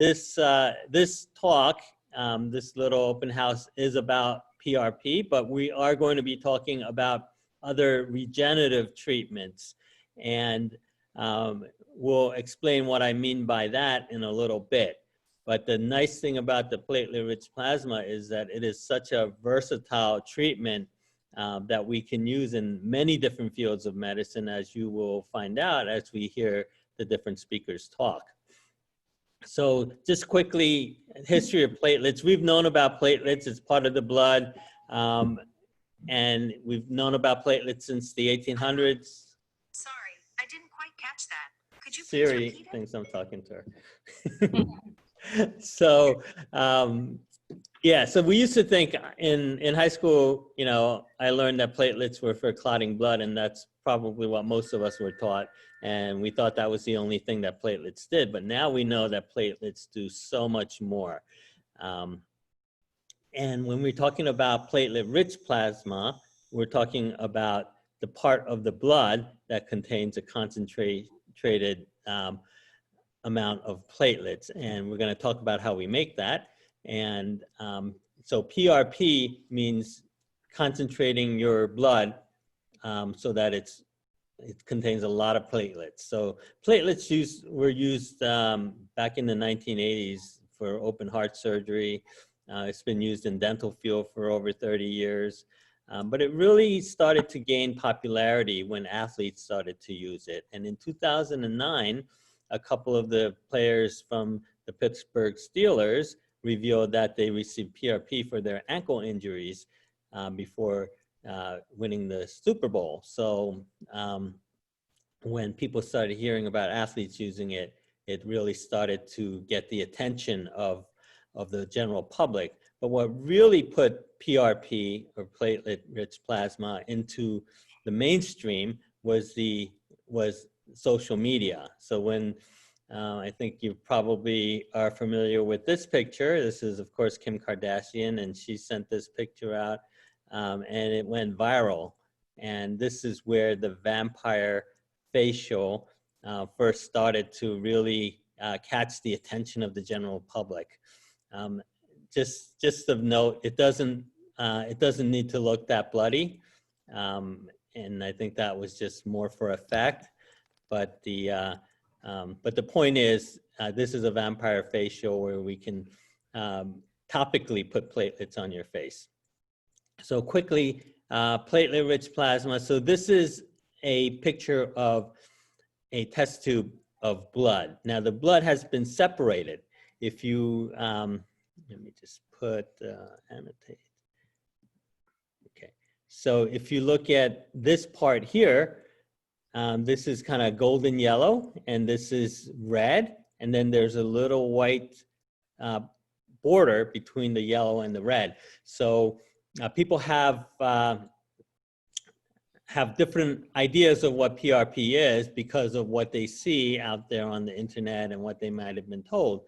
this talk, this little open house is about PRP, but we are going to be talking about other regenerative treatments. And we'll explain what I mean by that in a little bit. But the nice thing about the platelet-rich plasma is that it is such a versatile treatment that we can use in many different fields of medicine, as you will find out as we hear the different speakers talk. So just quickly, history of platelets. We've known about platelets. It's part of the blood. And we've known about platelets since the 1800s. Sorry, I didn't quite catch that. Could you please Siri repeat it? thinks I'm talking to her. So, yeah, so we used to think in high school, you know, I learned that platelets were for clotting blood, and that's probably what most of us were taught. And we thought that was the only thing that platelets did. But now we know that platelets do so much more. And when we're talking about platelet-rich plasma, we're talking about the part of the blood that contains a concentrated amount of platelets. And we're going to talk about how we make that. And so PRP means concentrating your blood so that it contains a lot of platelets. So platelets were used back in the 1980s for open heart surgery. It's been used in dental field for over 30 years. But it really started to gain popularity when athletes started to use it. And in 2009, a couple of the players from the Pittsburgh Steelers revealed that they received PRP for their ankle injuries before winning the Super Bowl. So when people started hearing about athletes using it, it really started to get the attention of the general public. But what really put PRP, or platelet-rich plasma, into the mainstream was social media. So when I think you probably are familiar with this picture. This is, of course, Kim Kardashian, and she sent this picture out, and it went viral. And this is where the vampire facial first started to really catch the attention of the general public. Just of note, it doesn't need to look that bloody, and I think that was just more for effect. But the point is, this is a vampire facial where we can topically put platelets on your face. So quickly, platelet-rich plasma. So this is a picture of a test tube of blood. Now the blood has been separated. If you, let me just put, annotate. Okay, so if you look at this part here, this is kind of golden yellow, and this is red, and then there's a little white border between the yellow and the red. So people have different ideas of what PRP is because of what they see out there on the internet and what they might have been told.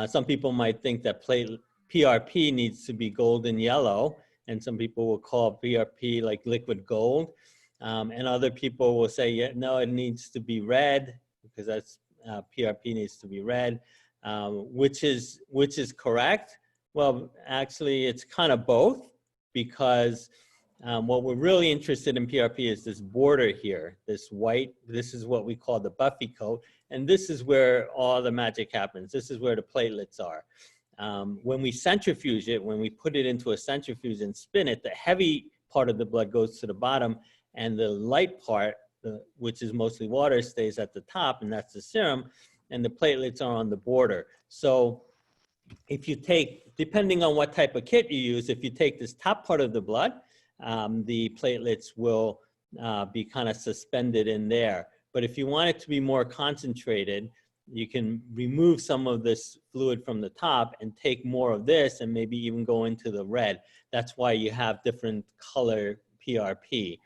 Some people might think that PRP needs to be golden yellow, and some people will call PRP like liquid gold. And other people will say, yeah, no, it needs to be red, because that's PRP needs to be red, which is correct. Well, actually, it's kind of both, because what we're really interested in PRP is this border here, this white. This is what we call the buffy coat, and this is where all the magic happens. This is where the platelets are. When we centrifuge it, when we put it into a centrifuge and spin it, the heavy part of the blood goes to the bottom, and the light part, which is mostly water, stays at the top, and that's the serum, and the platelets are on the border. So if you take, depending on what type of kit you use, if you take this top part of the blood, the platelets will be kind of suspended in there. But if you want it to be more concentrated, you can remove some of this fluid from the top and take more of this and maybe even go into the red. That's why you have different color PRP.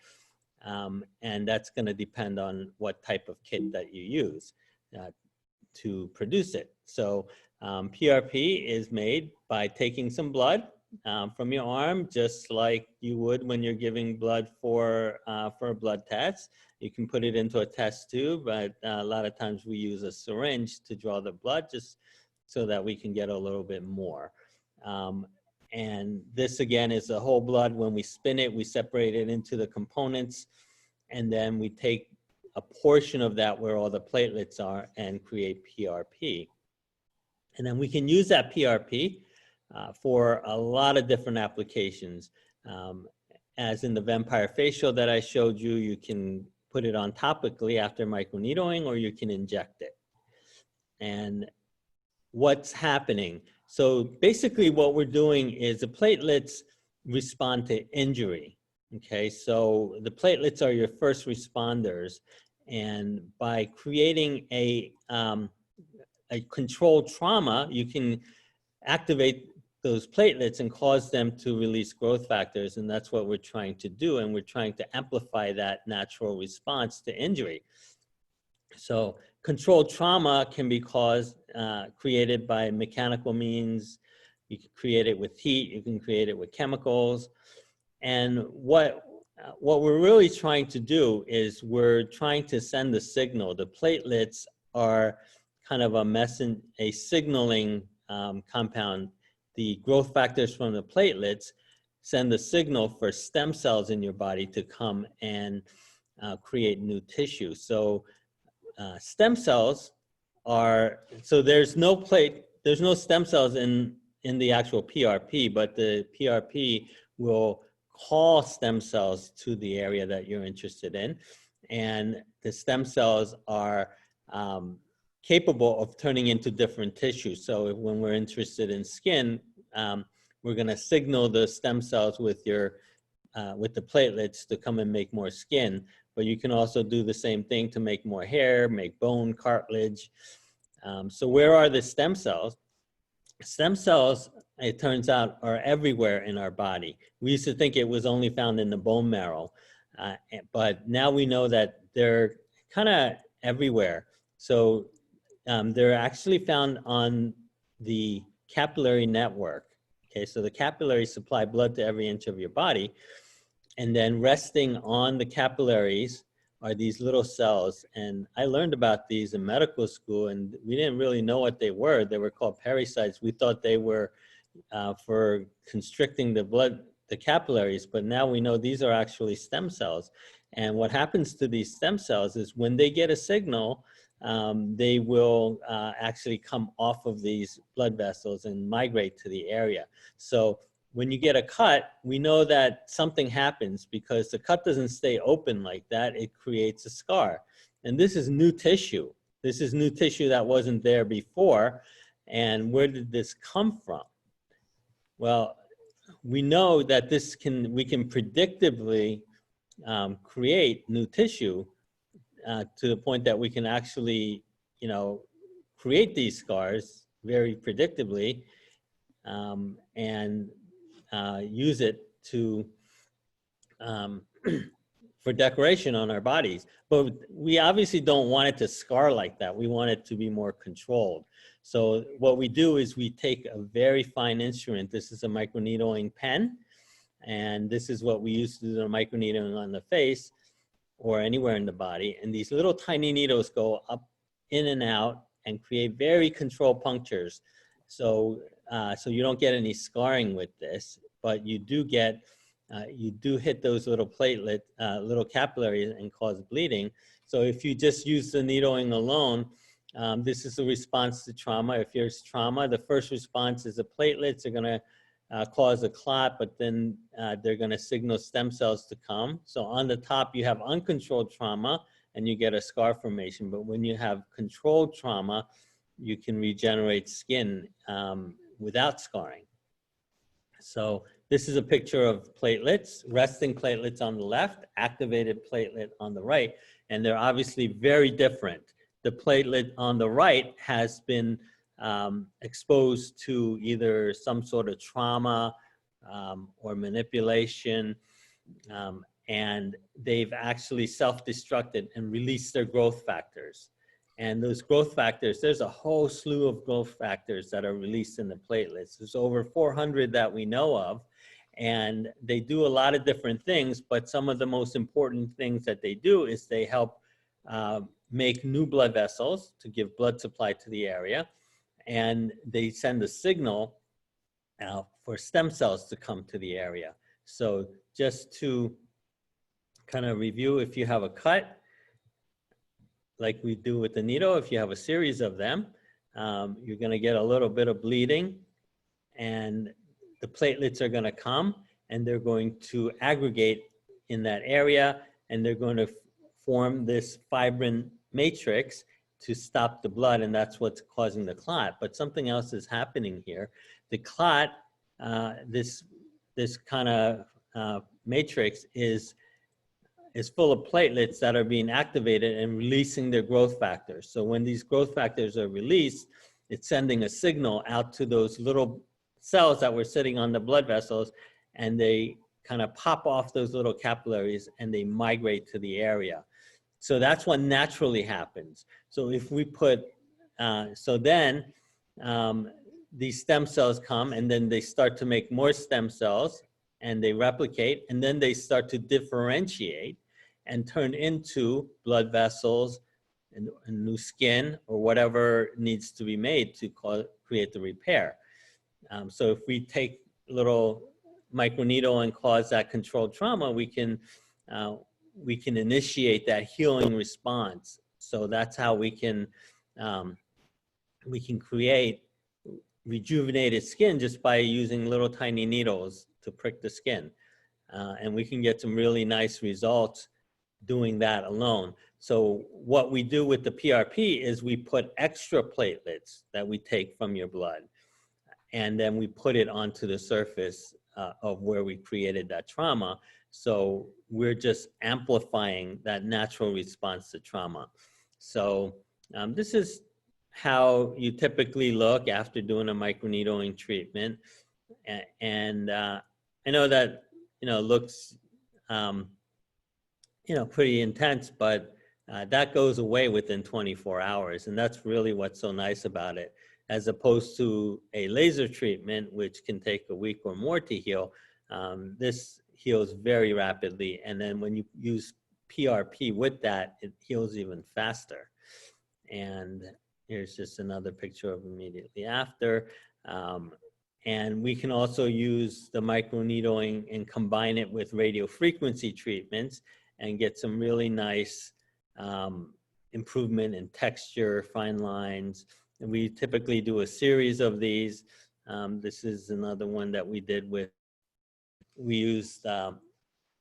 And that's going to depend on what type of kit that you use to produce it. So PRP is made by taking some blood from your arm, just like you would when you're giving blood for a blood test. You can put it into a test tube, but a lot of times we use a syringe to draw the blood, just so that we can get a little bit more. And this again is the whole blood. When we spin it, we separate it into the components, and then we take a portion of that where all the platelets are and create PRP. And then we can use that PRP for a lot of different applications. As in the vampire facial that I showed you, you can put it on topically after microneedling, or you can inject it. And what's happening? So basically what we're doing is the platelets respond to injury. Okay, so the platelets are your first responders, and by creating a controlled trauma, you can activate those platelets and cause them to release growth factors, and that's what we're trying to do, and we're trying to amplify that natural response to injury. So controlled trauma can be created by mechanical means. You can create it with heat, you can create it with chemicals. And what we're really trying to do is we're trying to send a signal. The platelets are kind of a signaling compound. The growth factors from the platelets send a signal for stem cells in your body to come and create new tissue. So stem cells there's no stem cells in the actual PRP, but the PRP will call stem cells to the area that you're interested in. And the stem cells are capable of turning into different tissues. So when we're interested in skin, we're gonna signal the stem cells with the platelets to come and make more skin. But you can also do the same thing to make more hair, make bone, cartilage. So where are the stem cells? Stem cells, it turns out, are everywhere in our body. We used to think it was only found in the bone marrow, but now we know that they're kind of everywhere. So they're actually found on the capillary network. Okay, so the capillaries supply blood to every inch of your body, and then resting on the capillaries are these little cells. And I learned about these in medical school, and we didn't really know what they were. They were called pericytes. We thought they were for constricting the capillaries, but now we know these are actually stem cells. And what happens to these stem cells is when they get a signal, they will actually come off of these blood vessels and migrate to the area. So when you get a cut, we know that something happens because the cut doesn't stay open like that. It creates a scar. And this is new tissue. This is new tissue that wasn't there before. And where did this come from? Well, we know that we can predictably create new tissue to the point that we can actually, create these scars very predictably and use it for decoration on our bodies. But we obviously don't want it to scar like that. We want it to be more controlled. So what we do is we take a very fine instrument. This is a microneedling pen, and this is what we use to do the microneedling on the face or anywhere in the body. And these little tiny needles go up, in and out, and create very controlled punctures. So you don't get any scarring with this, but you do hit those little little capillaries and cause bleeding. So if you just use the needling alone, this is a response to trauma. If there's trauma, the first response is the platelets are gonna cause a clot, but then they're gonna signal stem cells to come. So on the top, you have uncontrolled trauma and you get a scar formation. But when you have controlled trauma, you can regenerate skin without scarring. So this is a picture of platelets, resting platelets on the left, activated platelet on the right, and they're obviously very different. The platelet on the right has been exposed to either some sort of trauma or manipulation, and they've actually self-destructed and released their growth factors. And those growth factors, there's a whole slew of growth factors that are released in the platelets. There's over 400 that we know of, and they do a lot of different things, but some of the most important things that they do is they help make new blood vessels to give blood supply to the area. and they send a signal for stem cells to come to the area. So just to kind of review, if you have a cut, like we do with the needle, if you have a series of them, you're going to get a little bit of bleeding, and the platelets are going to come and they're going to aggregate in that area, and they're going to form this fibrin matrix to stop the blood, and that's what's causing the clot. But something else is happening here. The clot, this kind of matrix is full of platelets that are being activated and releasing their growth factors. So when these growth factors are released, it's sending a signal out to those little cells that were sitting on the blood vessels, and they kind of pop off those little capillaries and they migrate to the area. So that's what naturally happens. So if we put, these stem cells come, and then they start to make more stem cells, and they replicate, and then they start to differentiate and turn into blood vessels and new skin or whatever needs to be made to create the repair. So if we take little microneedle and cause that controlled trauma, we can initiate that healing response. So that's how we can create rejuvenated skin just by using little tiny needles to prick the skin. And we can get some really nice results doing that alone. So what we do with the PRP is we put extra platelets that we take from your blood, and then we put it onto the surface of where we created that trauma. So we're just amplifying that natural response to trauma. So this is how you typically look after doing a microneedling treatment. And I know that, looks, pretty intense, but that goes away within 24 hours. And that's really what's so nice about it, as opposed to a laser treatment, which can take a week or more to heal. This heals very rapidly. And then when you use PRP with that, it heals even faster. And here's just another picture of immediately after. And we can also use the microneedling and combine it with radiofrequency treatments and get some really nice improvement in texture, fine lines. And we typically do a series of these. This is another one that we did we used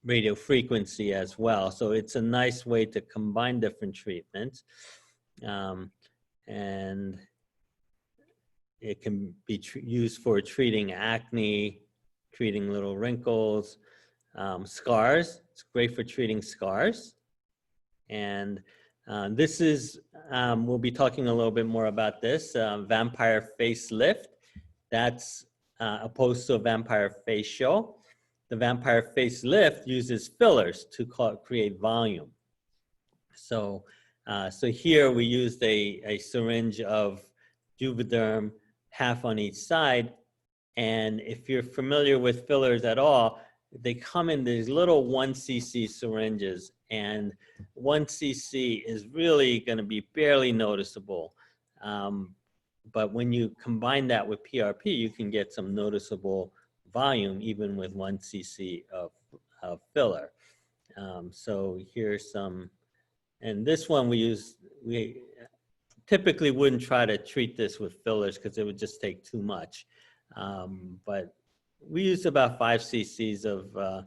radiofrequency as well. So it's a nice way to combine different treatments. And it can be used for treating acne, treating little wrinkles, scars. It's great for treating scars. And this is, we'll be talking a little bit more about this, vampire facelift. That's opposed to a vampire facial. The vampire facelift uses fillers to create volume. So, so here we used a syringe of Juvederm, half on each side. And if you're familiar with fillers at all, they come in these little 1 cc syringes, and 1 cc is really going to be barely noticeable. But when you combine that with PRP, you can get some noticeable volume even with 1 cc of filler. So here's some, and this one we typically wouldn't try to treat this with fillers because it would just take too much. But we used about 5 cc's of a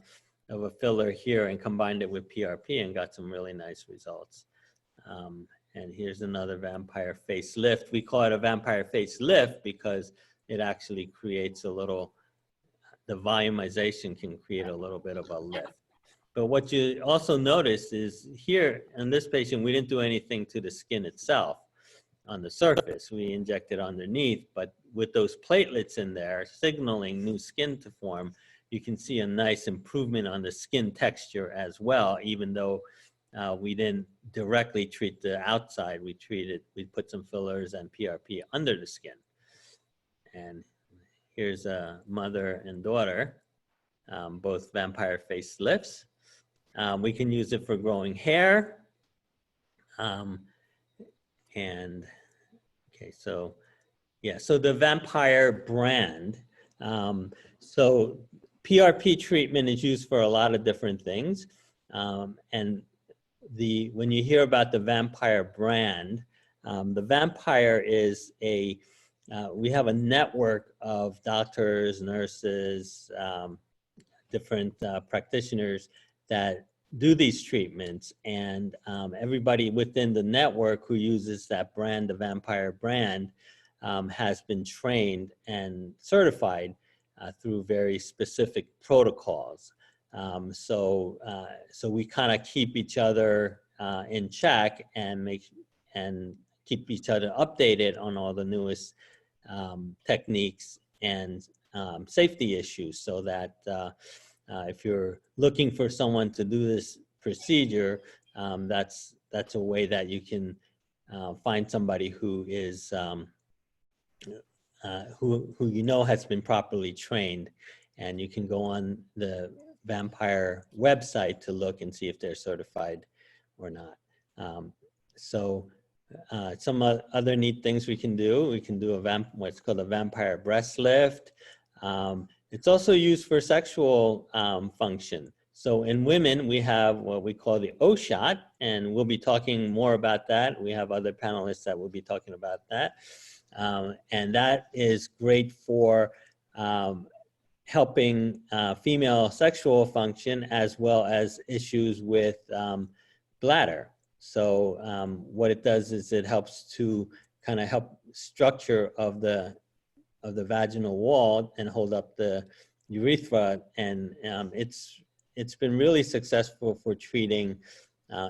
filler here and combined it with PRP and got some really nice results. And here's another vampire facelift. We call it a vampire facelift because it actually creates a little, the volumization can create a little bit of a lift. But what you also notice is here in this patient, we didn't do anything to the skin itself on the surface. We injected underneath, but with those platelets in there signaling new skin to form, you can see a nice improvement on the skin texture as well, even though we didn't directly treat the outside. We put some fillers and PRP under the skin. And here's a mother and daughter, both vampire facelifts. We can use it for growing hair. And okay, so Yeah, so the Vampire brand. So PRP treatment is used for a lot of different things. And when you hear about the Vampire brand, the Vampire is we have a network of doctors, nurses, different practitioners that do these treatments, and everybody within the network who uses that brand, the Vampire brand, has been trained and certified through very specific protocols. So we kind of keep each other in check and keep each other updated on all the newest techniques and safety issues, so that if you're looking for someone to do this procedure, that's a way that you can find somebody who is who you know has been properly trained, and you can go on the Vampire website to look and see if they're certified or not. Some other neat things we can do what's called a Vampire breast lift. It's also used for sexual function. So in women, we have what we call the O shot, and we'll be talking more about that. We have other panelists that will be talking about that. And that is great for helping female sexual function, as well as issues with bladder. So what it does is it helps to kind of help structure of the vaginal wall and hold up the urethra, and it's been really successful for treating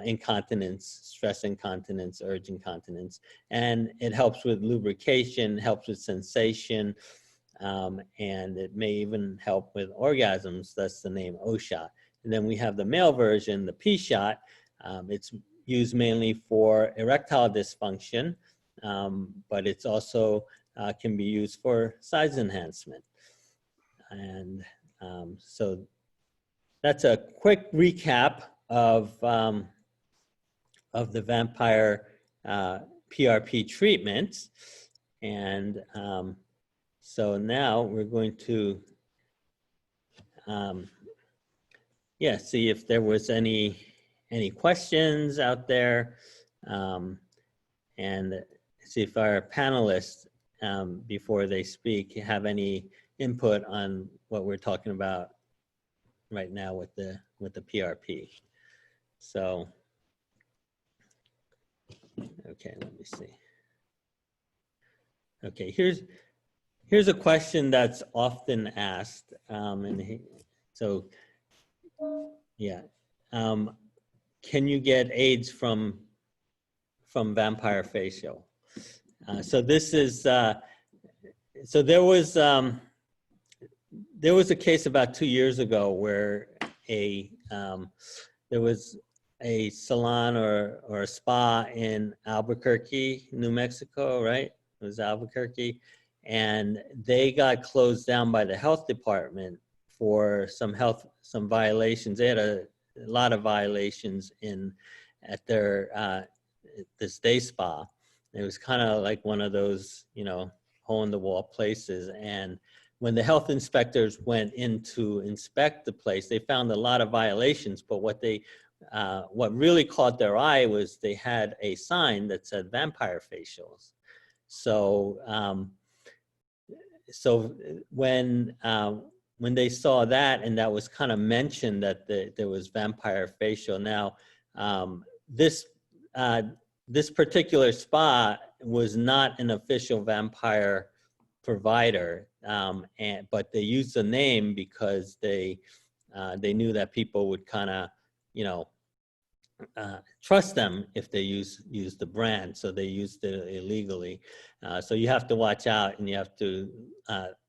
incontinence, stress incontinence, urge incontinence, and it helps with lubrication, helps with sensation, and it may even help with orgasms. That's the name O shot. And then we have the male version, the P shot. It's used mainly for erectile dysfunction, but it's also can be used for size enhancement. And so that's a quick recap of the Vampire PRP treatments. And so now we're going to see if there was any questions out there, and see if our panelists, before they speak, have any input on what we're talking about right now with the PRP. So, okay, let me see. Okay, here's a question that's often asked, can you get AIDS from vampire facial? So this is so there was a case about 2 years ago where there was a salon or a spa in Albuquerque, New Mexico, right? It was Albuquerque, and they got closed down by the health department for some violations. They had a lot of violations at their this day spa. It was kind of like one of those, hole in the wall places. And when the health inspectors went in to inspect the place, they found a lot of violations. But what really caught their eye was they had a sign that said vampire facials. So when they saw that, and that was kind of mentioned that there was vampire facial. Now, this particular spa was not an official vampire provider, but they used the name because they knew that people would kind of, trust them if they use the brand. So they used it illegally. So you have to watch out, and you have to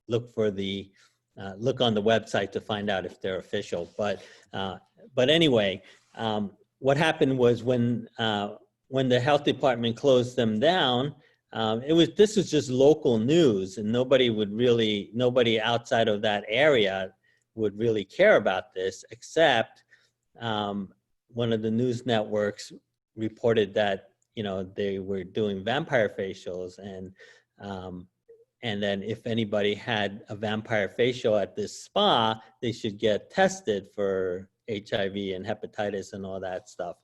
look on the website to find out if they're official. But anyway, what happened was when the health department closed them down, this was just local news, and nobody outside of that area would really care about this, except one of the news networks reported that they were doing vampire facials, and And then if anybody had a vampire facial at this spa, they should get tested for HIV and hepatitis and all that stuff.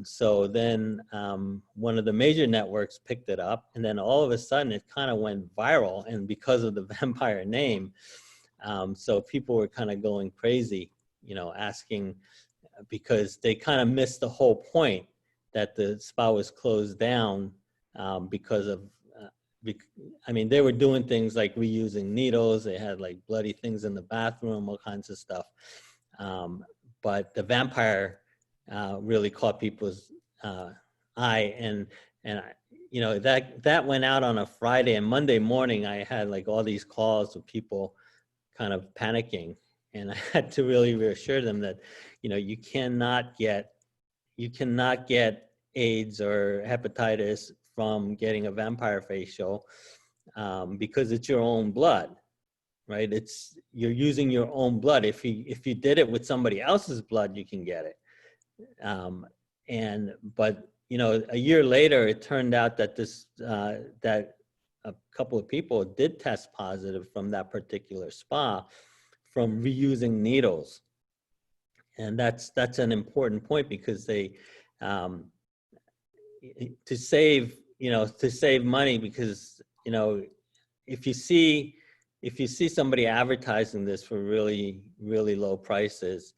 So then one of the major networks picked it up, and then all of a sudden it kind of went viral, and because of the vampire name, so people were kind of going crazy, asking, because they kind of missed the whole point that the spa was closed down because of, I mean, they were doing things like reusing needles. They had like bloody things in the bathroom, all kinds of stuff. But the vampire really caught people's eye, and that went out on a Friday, and Monday morning I had like all these calls of people kind of panicking, and I had to really reassure them that you cannot get AIDS or hepatitis from getting a vampire facial because it's your own blood, right? You're using your own blood. If you did it with somebody else's blood, you can get it. But a year later, it turned out that that a couple of people did test positive from that particular spa from reusing needles. And that's an important point, because they to save money, because if you see somebody advertising this for really, really low prices,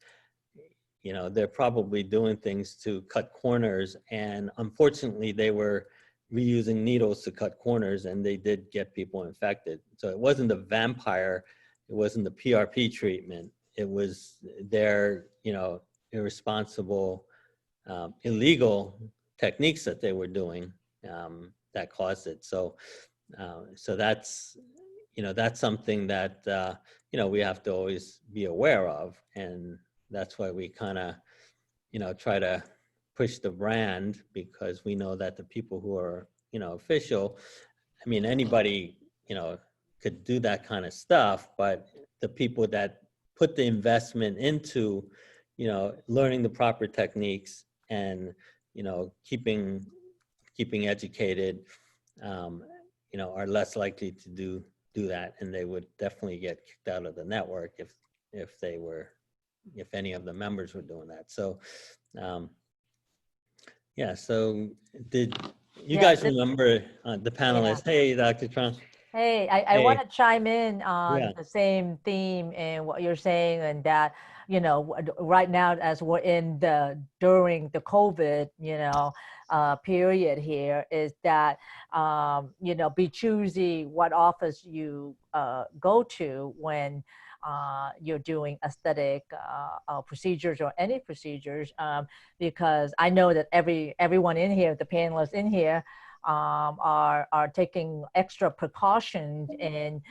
they're probably doing things to cut corners, and unfortunately they were reusing needles to cut corners, and they did get people infected. So it wasn't the vampire, it wasn't the PRP treatment, it was their irresponsible, illegal techniques that they were doing that caused it. So that's something that we have to always be aware of, and that's why we kind of try to push the brand, because we know that the people who are official, I mean, anybody could do that kind of stuff, but the people that put the investment into learning the proper techniques and keeping educated, are less likely to do that, and they would definitely get kicked out of the network if any of the members were doing that. So yeah, so did you guys remember the panelists? Yeah. Hey, Dr. Truong. Hey, I want to chime in on Yeah. the same theme and what you're saying, and that right now, as we're during the COVID period here, is that be choosy what office you go to when you're doing aesthetic procedures or any procedures, because I know that everyone in here, the panelists in here, are taking extra precautions in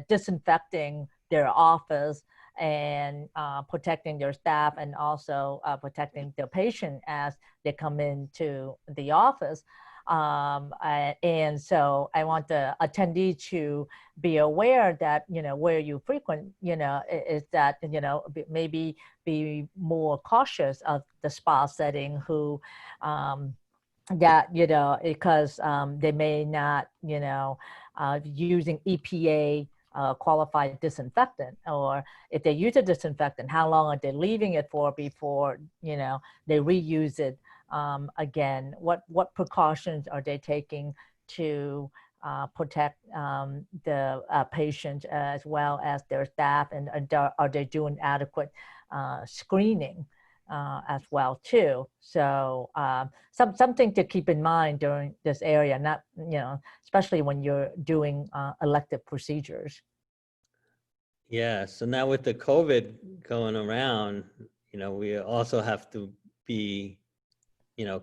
disinfecting their office and protecting their staff, and also protecting the patient as they come into the office. And so I want the attendee to be aware that, where you frequent, is that, maybe be more cautious of the spa setting, who, that, because they may not, using EPA qualified disinfectant, or if they use a disinfectant, how long are they leaving it for before, they reuse it again? What precautions are they taking to protect the patient as well as their staff, and are they doing adequate screening as well too? So something to keep in mind during this area, not, especially when you're doing elective procedures. Yeah, so now with the COVID going around, we also have to be,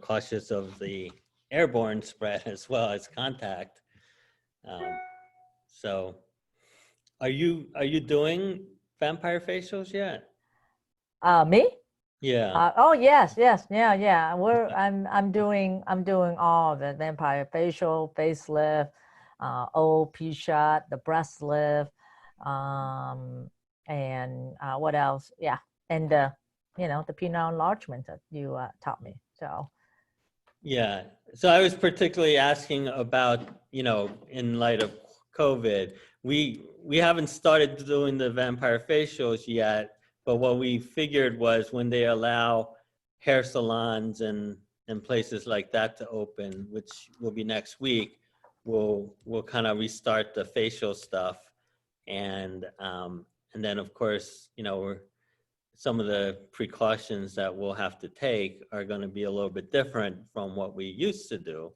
cautious of the airborne spread as well as contact. So are you doing vampire facials yet? Me? Yeah. Oh yes, yeah. I'm doing all of it: vampire facial, facelift, OP shot, the breast lift, and what else? Yeah, and the penile enlargement that you taught me. So Yeah. So I was particularly asking about, in light of COVID, we haven't started doing the vampire facials yet, but what we figured was when they allow hair salons and places like that to open, which will be next week, we'll kind of restart the facial stuff. And then of course, some of the precautions that we'll have to take are going to be a little bit different from what we used to do.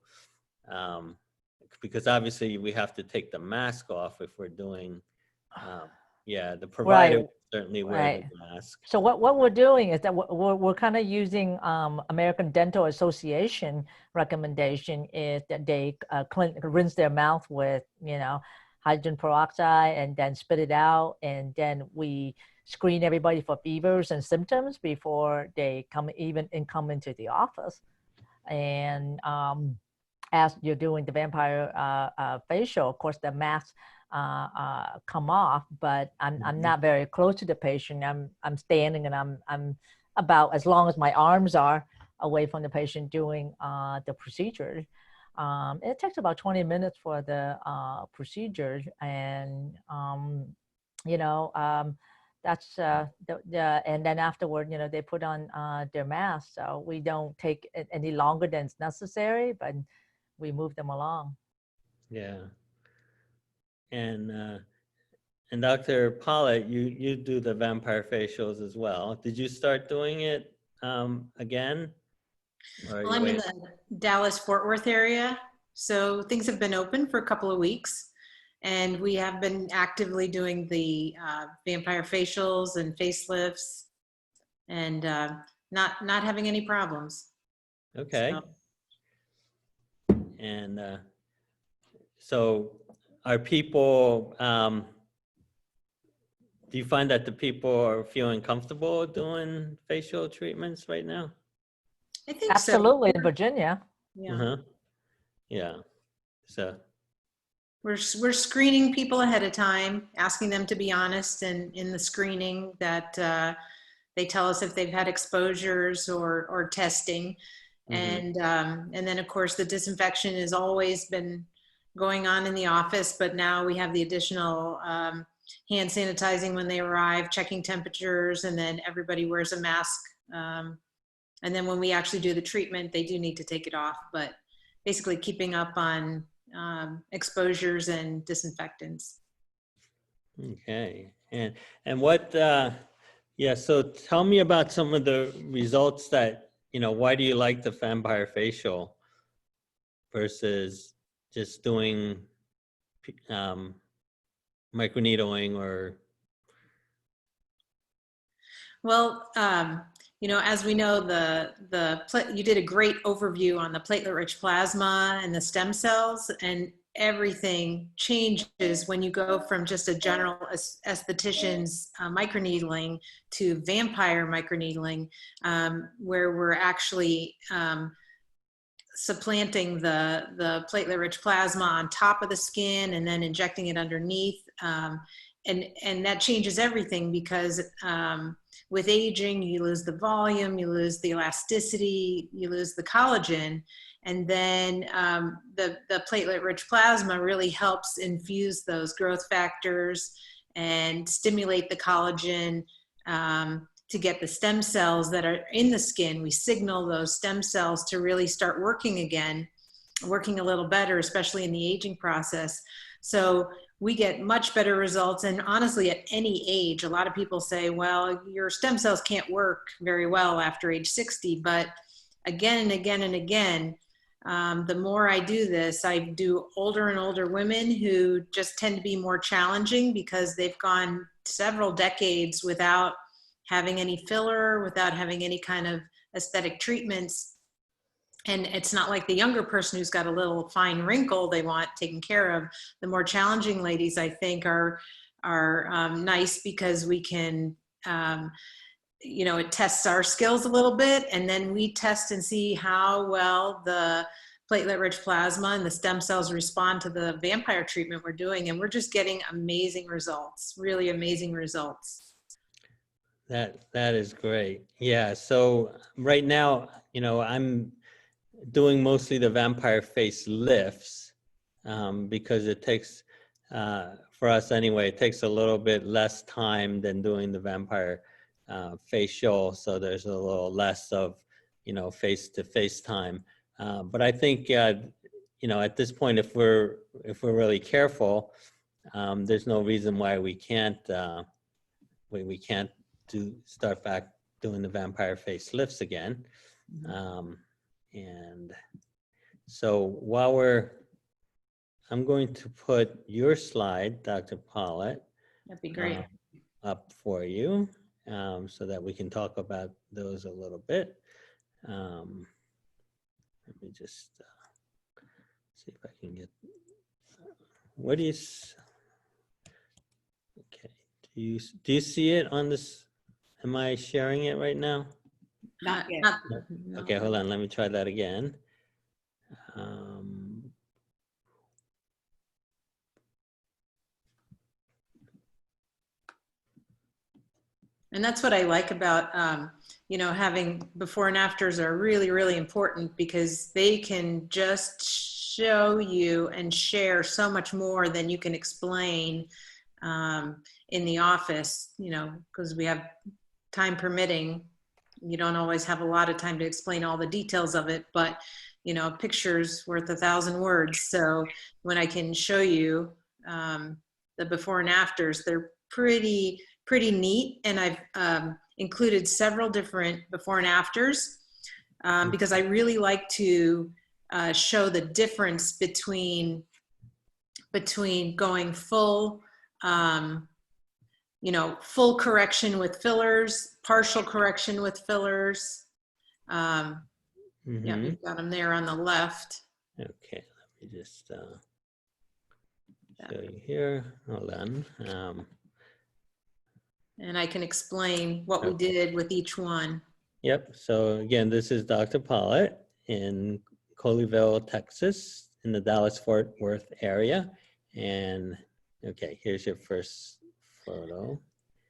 Because obviously we have to take the mask off if we're doing, the provider Right. would certainly wear Right. the mask. So what we're doing is that we're kind of using American Dental Association recommendation is that they rinse their mouth with, hydrogen peroxide and then spit it out. And then we screen everybody for fevers and symptoms before they come into the office. And as you're doing the vampire facial, of course, the masks come off, but I'm not very close to the patient. I'm standing and I'm about as long as my arms are away from the patient doing the procedure. It takes about 20 minutes for the procedure, and that's and then afterward, they put on their mask, so we don't take it any longer than it's necessary, but we move them along. Yeah. And Dr. Polit, you do the vampire facials as well. Did you start doing it again? Well, I'm in the Dallas-Fort Worth area, so things have been open for a couple of weeks, and we have been actively doing the vampire facials and facelifts, and not having any problems. Okay. So, And so are people, do you find that the people are feeling comfortable doing facial treatments right now? I think Absolutely, so. in Virginia. Yeah. Uh-huh. Yeah. So, We're screening people ahead of time, asking them to be honest, and in the screening that they tell us if they've had exposures or testing. And then of course the disinfection has always been going on in the office, but now we have the additional hand sanitizing when they arrive, checking temperatures, and then everybody wears a mask. And then when we actually do the treatment, they do need to take it off, but basically keeping up on exposures and disinfectants. okay. And what, so tell me about some of the results that, why do you like the vampire facial versus just doing microneedling or? Well, as we know, you did a great overview on the platelet-rich plasma and the stem cells, and everything changes when you go from just a general esthetician's microneedling to vampire microneedling, where we're actually supplanting the platelet-rich plasma on top of the skin and then injecting it underneath. And that changes everything because with aging, you lose the volume, you lose the elasticity, you lose the collagen. And then the platelet-rich plasma really helps infuse those growth factors and stimulate the collagen to get the stem cells that are in the skin. We signal those stem cells to really start working again, working a little better, especially in the aging process. So we get much better results. And honestly, at any age, a lot of people say, well, your stem cells can't work very well after age 60. But again and again and again, the more I do this, I do older and older women who just tend to be more challenging because they've gone several decades without having any filler, without having any kind of aesthetic treatments. And it's not like the younger person who's got a little fine wrinkle they want taken care of. The more challenging ladies, I think, are nice because we can, it tests our skills a little bit, and then we test and see how well the platelet-rich plasma and the stem cells respond to the vampire treatment we're doing, and we're just getting amazing results, really amazing results. That is great. Yeah. So right now, doing mostly the vampire face lifts because it takes, for us anyway, it takes a little bit less time than doing the vampire facial. So there's a little less of, face-to-face time. But I think, at this point, if we're really careful, there's no reason why we can't start back doing the vampire face lifts again. And so I'm going to put your slide, Dr. Polit, That'd be great. up for you so that we can talk about those a little bit. Let me just see if I can get, what do you, okay, do you see it on this? Am I sharing it right now? Not yet. No. Okay, hold on, let me try that again. And that's what I like about, having before and afters are really, really important because they can just show you and share so much more than you can explain in the office, because we have time permitting. You don't always have a lot of time to explain all the details of it, but a picture's worth 1,000 words. So when I can show you the before and afters, they're pretty neat. And I've included several different before and afters because I really like to show the difference between going full, full correction with fillers, partial correction with fillers. Yeah, we've got them there on the left. Okay, let me just show you here. Hold on. And I can explain what we did with each one. Yep. So again, this is Dr. Polit in Colleyville, Texas, in the Dallas-Fort Worth area. And okay, here's your first photo.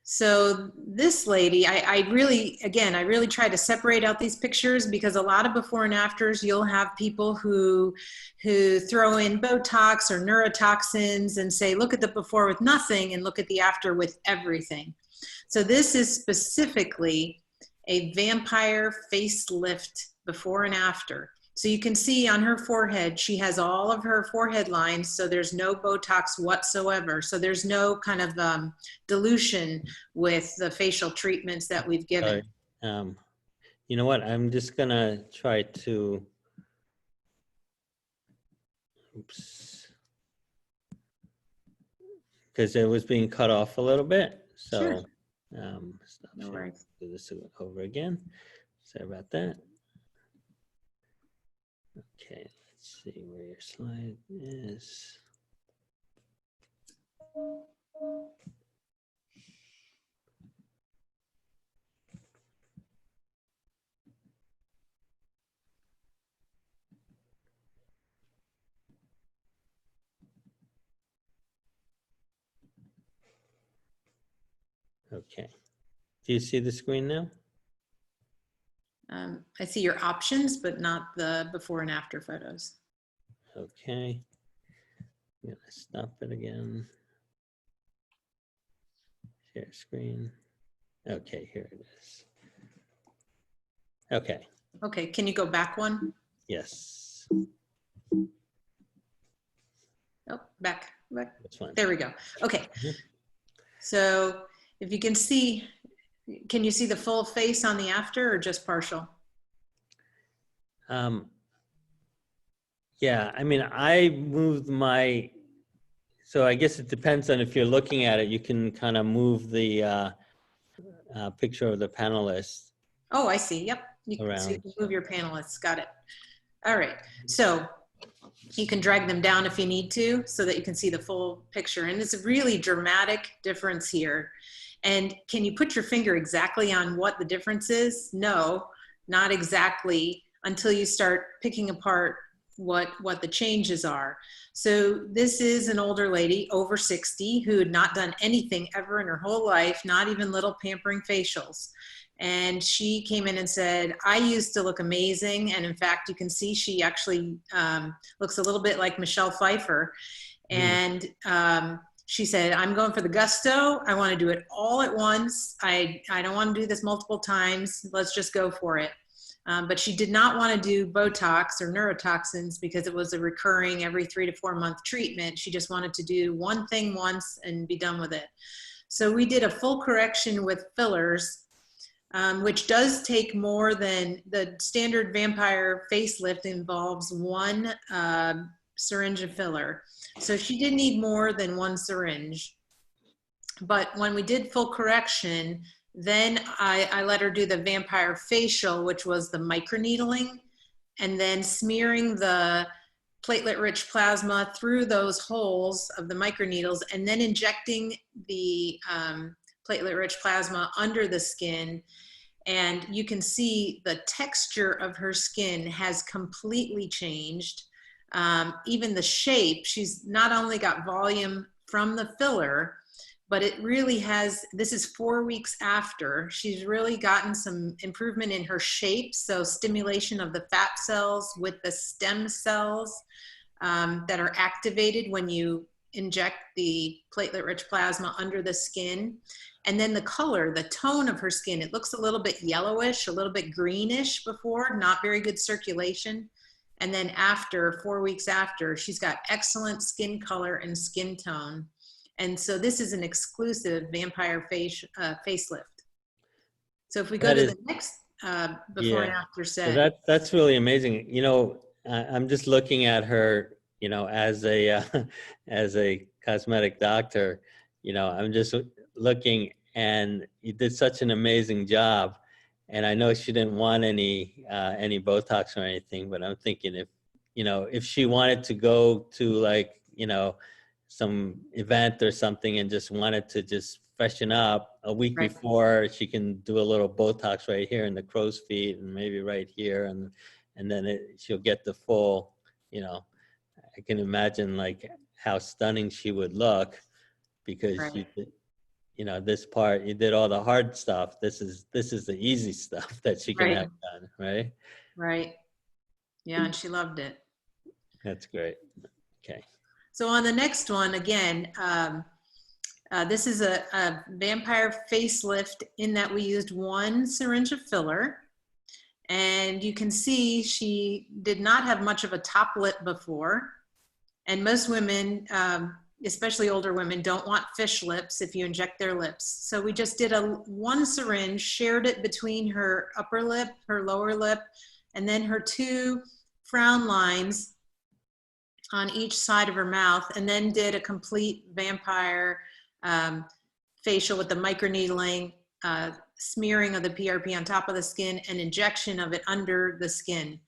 So this lady, I really try to separate out these pictures because a lot of before and afters, you'll have people who throw in Botox or neurotoxins and say, look at the before with nothing and look at the after with everything. So this is specifically a vampire facelift before and after. So you can see on her forehead, she has all of her forehead lines, so there's no Botox whatsoever. So there's no kind of dilution with the facial treatments that we've given. You know what? I'm just gonna try to, oops, because it was being cut off a little bit. So Sure. Stop No sharing. worries. Do this over again. Sorry about that. Okay, let's see where your slide is. Okay, do you see the screen now? I see your options, but not the before and after photos. Okay, I'm gonna stop it again. Share screen. Okay, here it is. Okay. Okay, can you go back one? Yes, Oh, back. that's fine. There we go. Okay. Mhm. So if you can see, can you see the full face on the after or just partial? Yeah, I mean, I moved my, so I guess it depends on if you're looking at it, you can kind of move the picture of the panelists. Oh, I see. Yep. So you can move your panelists. Got it. All right. So you can drag them down if you need to so that you can see the full picture. And it's a really dramatic difference here. And can you put your finger exactly on what the difference is? No, not exactly until you start picking apart what the changes are. So this is an older lady over 60 who had not done anything ever in her whole life, not even little pampering facials. And she came in and said, I used to look amazing. And in fact, you can see she actually looks a little bit like Michelle Pfeiffer. And she said, I'm going for the gusto. I want to do it all at once. I don't want to do this multiple times. Let's just go for it. But she did not want to do Botox or neurotoxins because it was a recurring every 3 to 4 month treatment. She just wanted to do one thing once and be done with it. So we did a full correction with fillers, which does take more than the standard vampire facelift involves 1 syringe of filler. So she did need more than 1 syringe. But when we did full correction, then I let her do the vampire facial, which was the microneedling, and then smearing the platelet-rich plasma through those holes of the microneedles, and then injecting the platelet-rich plasma under the skin. And you can see the texture of her skin has completely changed. Even the shape, she's not only got volume from the filler, but it really has, this is 4 weeks after, she's really gotten some improvement in her shape. So stimulation of the fat cells with the stem cells that are activated when you inject the platelet-rich plasma under the skin. And then the color, the tone of her skin, it looks a little bit yellowish, a little bit greenish before, not very good circulation. And then after, 4 weeks after, she's got excellent skin color and skin tone. And so this is an exclusive vampire facelift. So if we go to the next before and after set. So that's really amazing. You know, I'm just looking at her, you know, as a cosmetic doctor, you know, I'm just looking, and you did such an amazing job. And I know she didn't want any Botox or anything, but I'm thinking if, you know, if she wanted to go to, like, you know, some event or something and just wanted to just freshen up a week before, she can do a little Botox right here in the crow's feet and maybe right here, and then she'll get the full, you know, I can imagine like how stunning she would look, because you did, you know, this part, you did all the hard stuff. This is the easy stuff that she can have done, right? Right. Yeah, and she loved it. That's great. Okay. So on the next one, again, this is a vampire facelift in that we used 1 syringe of filler. And you can see she did not have much of a top lip before. And most women, especially older women, don't want fish lips if you inject their lips. So we just did 1 syringe, shared it between her upper lip, her lower lip, and then her 2 frown lines on each side of her mouth, and then did a complete vampire facial with the microneedling, smearing of the PRP on top of the skin, and injection of it under the skin.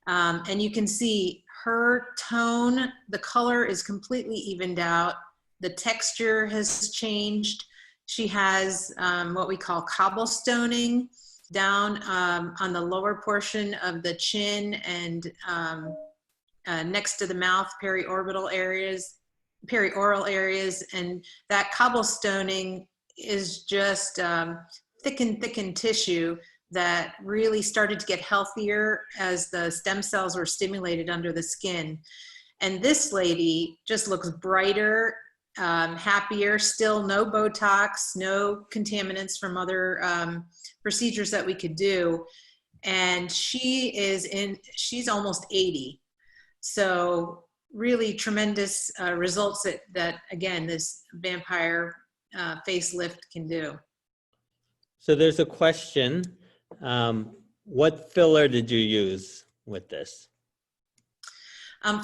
And you can see her tone, the color is completely evened out. The texture has changed. She has what we call cobblestoning down on the lower portion of the chin and next to the mouth, perioral areas, and that cobblestoning is just thickened tissue that really started to get healthier as the stem cells were stimulated under the skin. And this lady just looks brighter, happier, still no Botox, no contaminants from other procedures that we could do. And she's almost 80. So really tremendous results that again, this vampire facelift can do. So there's a question. What filler did you use with this?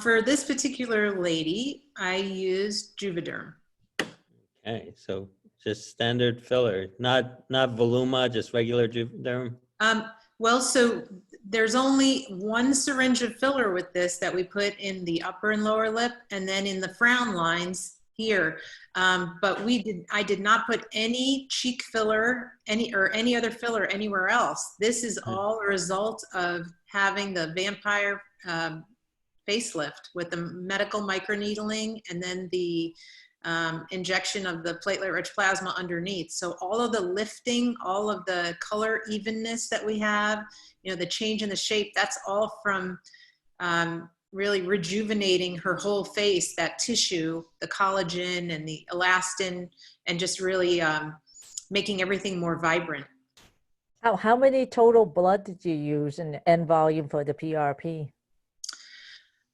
For this particular lady, I used Juvederm. Okay, so just standard filler, not Voluma, just regular Juvederm? Well, so there's only 1 syringe of filler with this that we put in the upper and lower lip, and then in the frown lines here. But I did not put any cheek filler, any other filler anywhere else. This is all a result of having the vampire facelift with the medical microneedling and then the injection of the platelet-rich plasma underneath. So all of the lifting, all of the color evenness that we have, you know, the change in the shape, that's all from really rejuvenating her whole face, that tissue, the collagen and the elastin, and just really making everything more vibrant. How many total blood did you use in N volume for the PRP?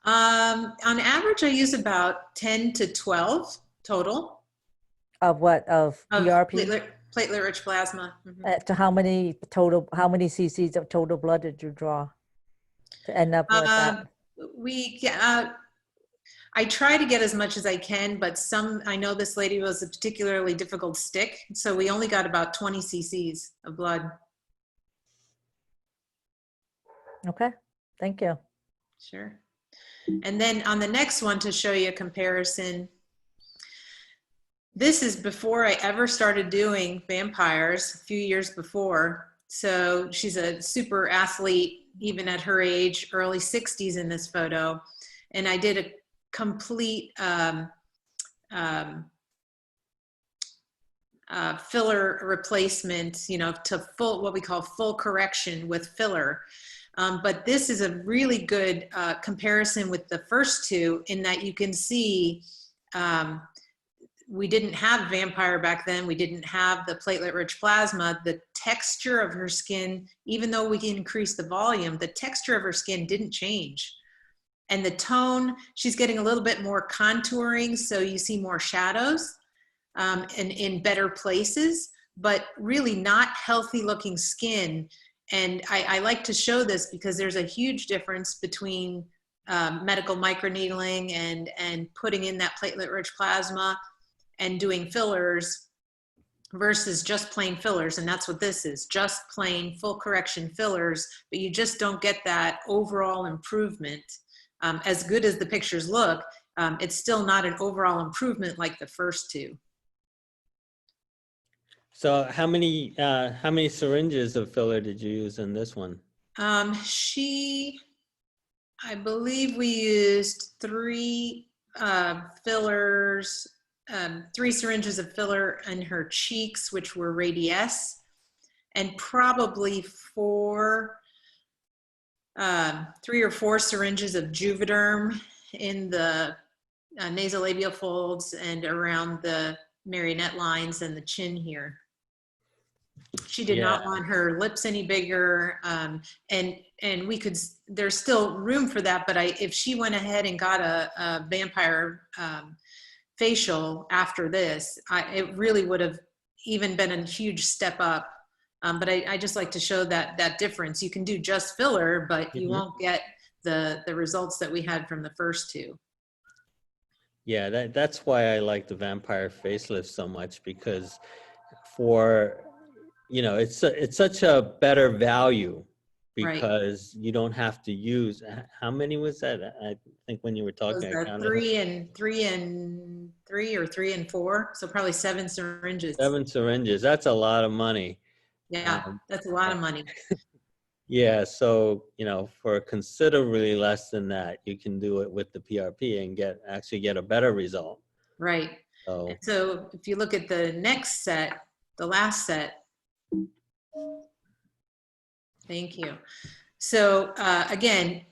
On average, I use about 10 to 12 total. Of what? Of PRP? Platelet-rich plasma. Mm-hmm. To how many cc's of total blood did you draw to end up with that? I try to get as much as I can, but I know this lady was a particularly difficult stick, so we only got about 20 cc's of blood. Okay, thank you. Sure. And then on the next one, to show you a comparison, this is before I ever started doing vampires, a few years before. So she's a super athlete, even at her age, early 60s in this photo. And I did a complete filler replacement, you know, to full, what we call full correction with filler. But this is a really good comparison with the first two, in that you can see we didn't have vampire back then. We didn't have the platelet-rich plasma. The texture of her skin, even though we increased the volume, the texture of her skin didn't change. And the tone, she's getting a little bit more contouring, so you see more shadows and in better places, but really not healthy looking skin. And I like to show this because there's a huge difference between medical microneedling and putting in that platelet-rich plasma and doing fillers versus just plain fillers. And that's what this is, just plain full correction fillers, but you just don't get that overall improvement. As good as the pictures look, it's still not an overall improvement like the first two. So how many syringes of filler did you use in this one? I believe we used 3 fillers, 3 syringes of filler in her cheeks, which were Radiesse, and probably 3 or 4 syringes of Juvederm in the nasolabial folds and around the marionette lines and the chin here. She did not want her lips any bigger, and we could, there's still room for that, but if she went ahead and got a vampire facial after this, it really would have even been a huge step up. But I just like to show that difference. You can do just filler, but you won't get the results that we had from the first two. Yeah, that's why I like the vampire facelift so much, because for, you know, it's such a better value, because you don't have to use, how many was that? I think when you were talking, I counted 3 and 3 or 3 and 4, so probably 7 syringes. 7 syringes. That's a lot of money. Yeah, that's a lot of money. Yeah, so, you know, for considerably less than that, you can do it with the PRP and actually get a better result. Right. So if you look at the next set, the last set. Thank you. So again,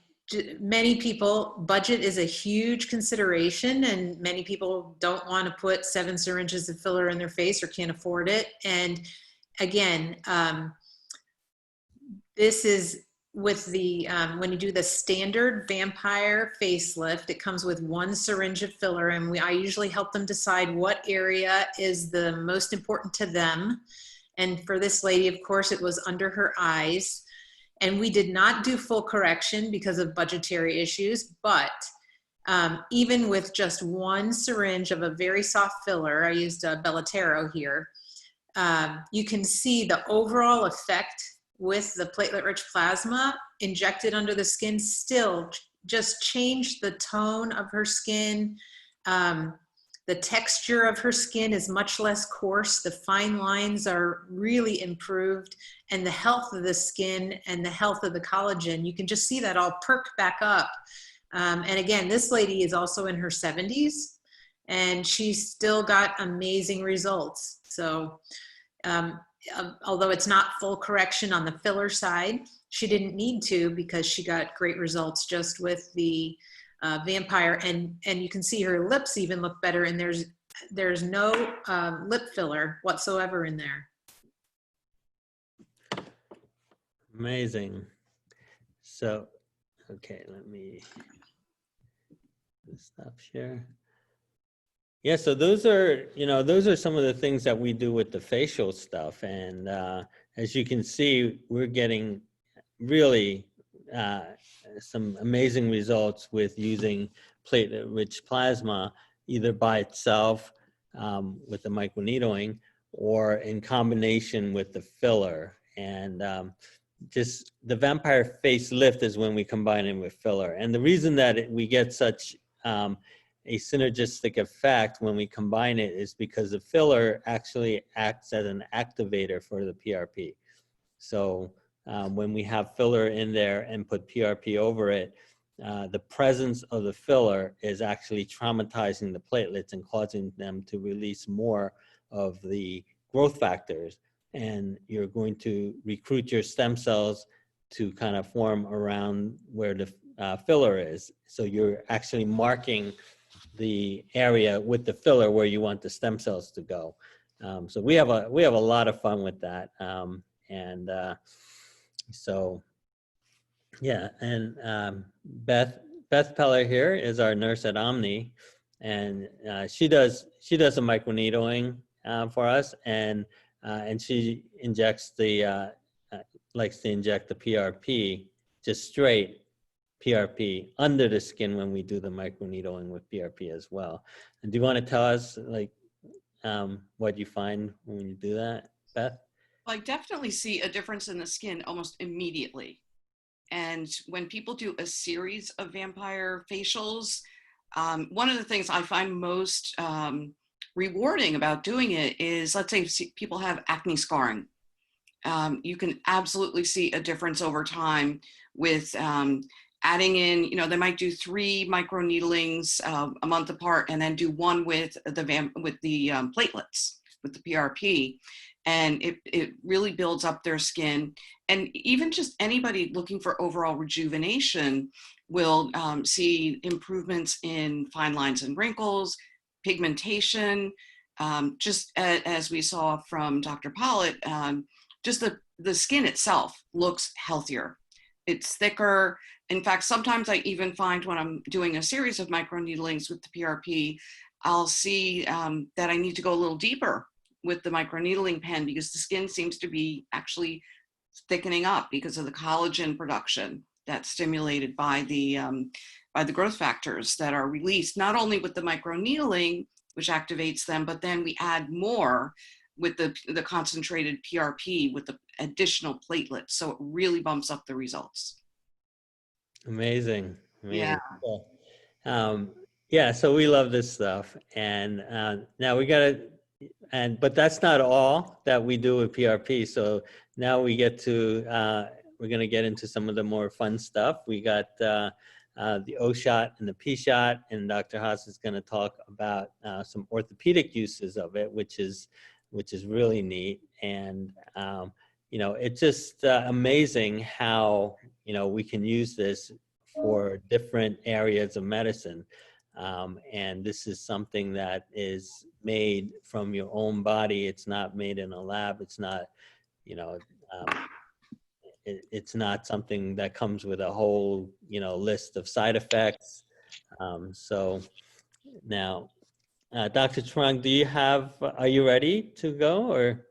many people, budget is a huge consideration, and many people don't want to put 7 syringes of filler in their face or can't afford it. And again, this is with the, when you do the standard vampire facelift, it comes with 1 syringe of filler, and I usually help them decide what area is the most important to them. And for this lady, of course, it was under her eyes. And we did not do full correction because of budgetary issues, but even with just 1 syringe of a very soft filler, I used a Bellatero here, you can see the overall effect with the platelet-rich plasma injected under the skin still just changed the tone of her skin. The texture of her skin is much less coarse. The fine lines are really improved, and the health of the skin and the health of the collagen, you can just see that all perk back up And again, this lady is also in her 70s, and she's still got amazing results. So although it's not full correction on the filler side, she didn't need to, because she got great results just with the Vampire. And you can see her lips even look better, and there's no lip filler whatsoever in there. Amazing. So, okay, let me stop share. Yeah, so those are, those are some of the things that we do with the facial stuff. And as you can see, we're getting really some amazing results with using platelet-rich plasma, either by itself with the microneedling or in combination with the filler. And just the Vampire Facelift is when we combine it with filler. And the reason that we get such a synergistic effect when we combine it is because the filler actually acts as an activator for the PRP. So when we have filler in there and put PRP over it, the presence of the filler is actually traumatizing the platelets and causing them to release more of the growth factors. And you're going to recruit your stem cells to kind of form around where the filler is. So you're actually marking the area with the filler where you want the stem cells to go. So we have a lot of fun with that. So yeah, and Beth Peller here is our nurse at Omni, and she does a microneedling for us, and she injects likes to inject the PRP, just straight PRP under the skin when we do the microneedling with PRP as well. And do you want to tell us what you find when you do that, Beth? I definitely see a difference in the skin almost immediately. And when people do a series of vampire facials, one of the things I find most rewarding about doing it is, let's say people have acne scarring. You can absolutely see a difference over time with adding in, they might do 3 microneedlings a month apart, and then do one with the platelets, with the PRP. And it really builds up their skin. And even just anybody looking for overall rejuvenation will see improvements in fine lines and wrinkles, pigmentation, just as we saw from Dr. Polit, just the skin itself looks healthier. It's thicker. In fact, sometimes I even find when I'm doing a series of microneedlings with the PRP, I'll see that I need to go a little deeper with the microneedling pen, because the skin seems to be actually thickening up because of the collagen production that's stimulated by the growth factors that are released, not only with the microneedling, which activates them, but then we add more with the concentrated PRP with the additional platelets. So it really bumps up the results. Amazing. Yeah. Cool. Yeah, so we love this stuff. And now but that's not all that we do with PRP. So now we get to, we're going to get into some of the more fun stuff. We got the O shot and the P shot, and Dr. Hasz is going to talk about some orthopedic uses of it, which is really neat. And it's just amazing how we can use this for different areas of medicine. And this is something that is made from your own body. It's not made in a lab. It's not, it's not something that comes with a whole, list of side effects. So now, Dr. Truong, are you ready to go, or?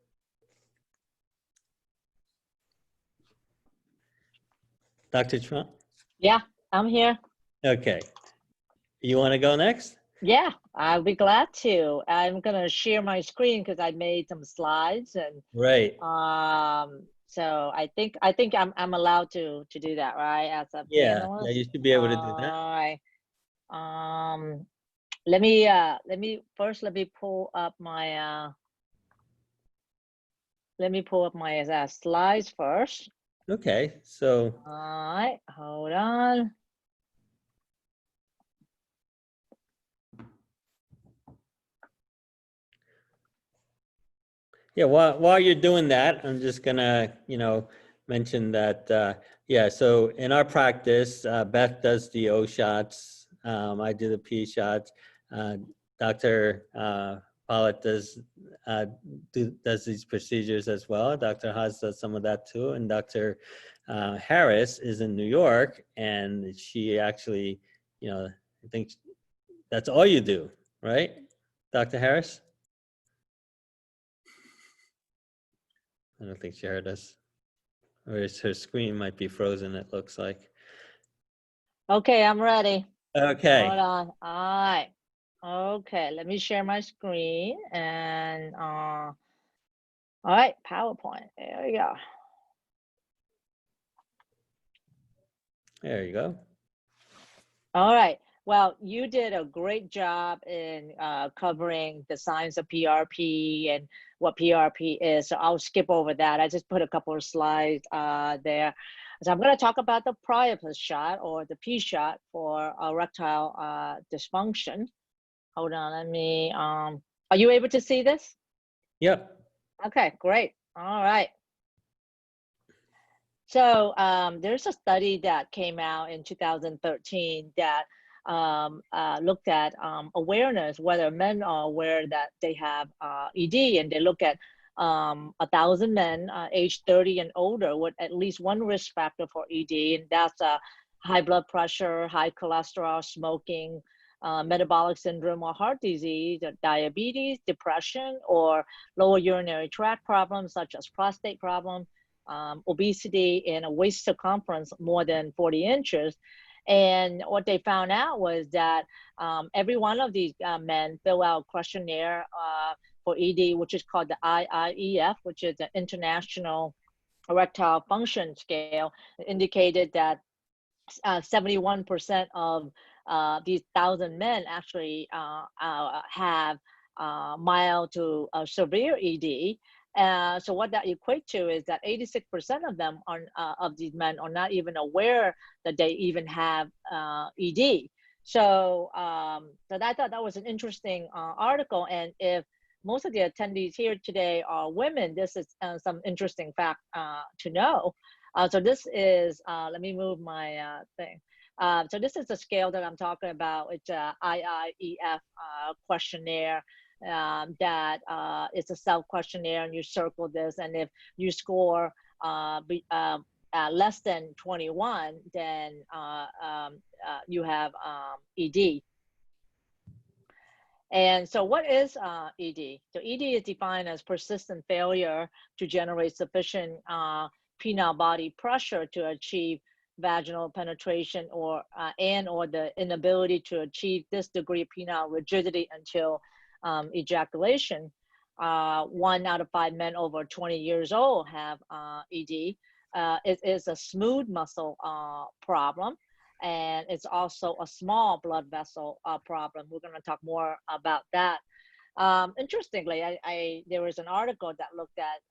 Dr. Truong? Yeah, I'm here. Okay. You want to go next? Yeah, I'll be glad to. I'm gonna share my screen because I made some slides, and Right. so I think I'm allowed to do that, right? As a panelist. Yeah, you should be able to do that. All right. Let me pull up my slides first. Okay, so. All right, hold on. Yeah, while you're doing that, I'm just gonna, mention that, yeah, so in our practice, Beth does the O shots, I do the P shots, Dr. Polit does these procedures as well. Dr. Hasz does some of that too, and Dr. Harris is in New York, and she actually, I think that's all you do, right, Dr. Harris? I don't think she heard us. Or her screen might be frozen, it looks like. Okay, I'm ready. Okay. Hold on. All right. Okay, let me share my screen and all right, PowerPoint. There we go. There you go. All right. Well, you did a great job in covering the science of PRP and what PRP is. So I'll skip over that. I just put a couple of slides there. So I'm going to talk about the priapus shot or the P shot for erectile dysfunction. Hold on, let me, are you able to see this? Yep. Okay, great. All right. So there's a study that came out in 2013 that looked at awareness, whether men are aware that they have ED, and they look at 1,000 men age 30 and older with at least one risk factor for ED, and that's high blood pressure, high cholesterol, smoking, metabolic syndrome or heart disease, or diabetes, depression, or lower urinary tract problems such as prostate problem, obesity, and a waist circumference more than 40 inches. And what they found out was that every one of these men fill out a questionnaire for ED, which is called the IIEF, which is the International Erectile Function Scale. It indicated that 71% of these 1,000 men actually have mild to severe ED. So what that equates to is that 86% of them are, of these men are not even aware that they even have ED. So, so I thought that was an interesting article. And if most of the attendees here today are women, this is some interesting fact to know. So this is, let me move my thing. So this is the scale that I'm talking about. It's a IIEF questionnaire that it's a self-questionnaire, and you circle this. And if you score less than 21, then you have ED. And so what is ED? So ED is defined as persistent failure to generate sufficient penile body pressure to achieve vaginal penetration, or or the inability to achieve this degree of penile rigidity until ejaculation. 1 out of 5 men over 20 years old have ED. It is a smooth muscle problem, and it's also a small blood vessel problem. We're going to talk more about that. Interestingly, there was an article that looked at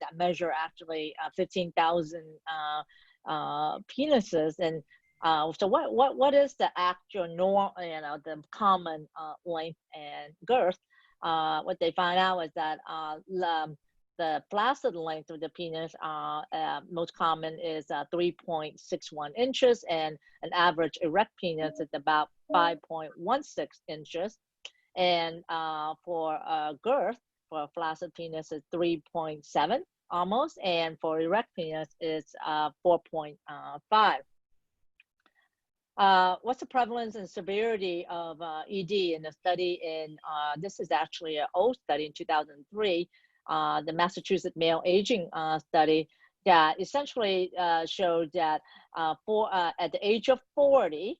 that measure actually 15,000 penises, and so what is the actual norm, the common length and girth? What they found out was that the flaccid length of the penis, most common is 3.61 inches, and an average erect penis is about 5.16 inches. And for girth, for a flaccid penis is 3.7 almost, and for erect penis it's 4.5. What's the prevalence and severity of ED in a study in, this is actually an old study in 2003, the Massachusetts male aging study, that essentially showed that at the age of 40,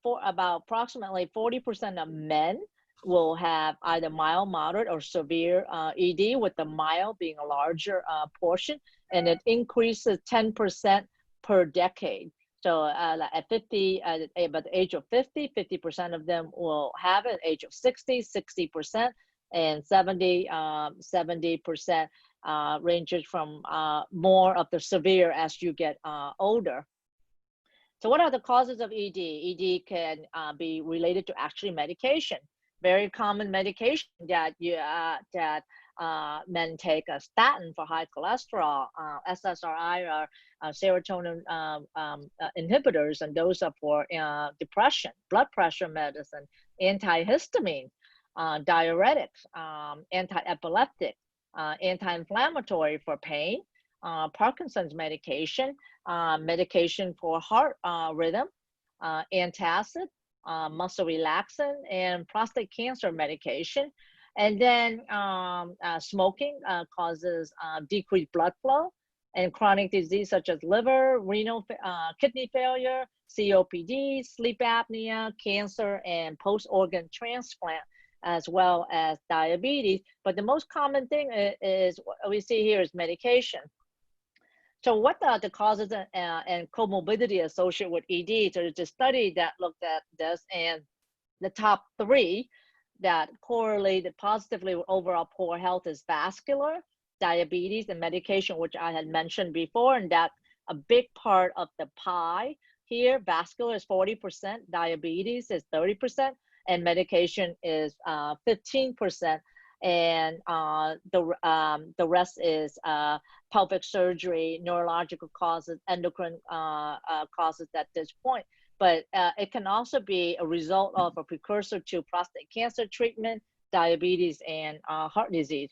for about approximately 40% of men will have either mild, moderate, or severe ED, with the mild being a larger portion, and it increases 10% per decade. So at 50, about the age of 50, 50% of them will have it. Age of 60, 60%, and 70% ranges from more of the severe as you get older. So what are the causes of ED? ED can be related to actually medication. very common medication that men take, a statin for high cholesterol, SSRI are serotonin inhibitors, and those are for depression, blood pressure medicine, antihistamine, diuretics, anti-epileptic, anti-inflammatory for pain, Parkinson's medication, medication for heart rhythm, antacid, muscle relaxant, and prostate cancer medication. And then smoking causes decreased blood flow, and chronic disease such as liver, renal, kidney failure, COPD, sleep apnea, cancer, and post-organ transplant, as well as diabetes. But the most common thing is what we see here is medication. So what are the causes and comorbidity associated with ED? So there's a study that looked at this, and the top 3 that correlated positively with overall poor health is vascular, diabetes, and medication, which I had mentioned before, and that a big part of the pie here. Vascular is 40%, diabetes is 30%, and medication is 15%. And the rest is pelvic surgery, neurological causes, endocrine causes at this point. But it can also be a result of a precursor to prostate cancer treatment, diabetes, and heart disease.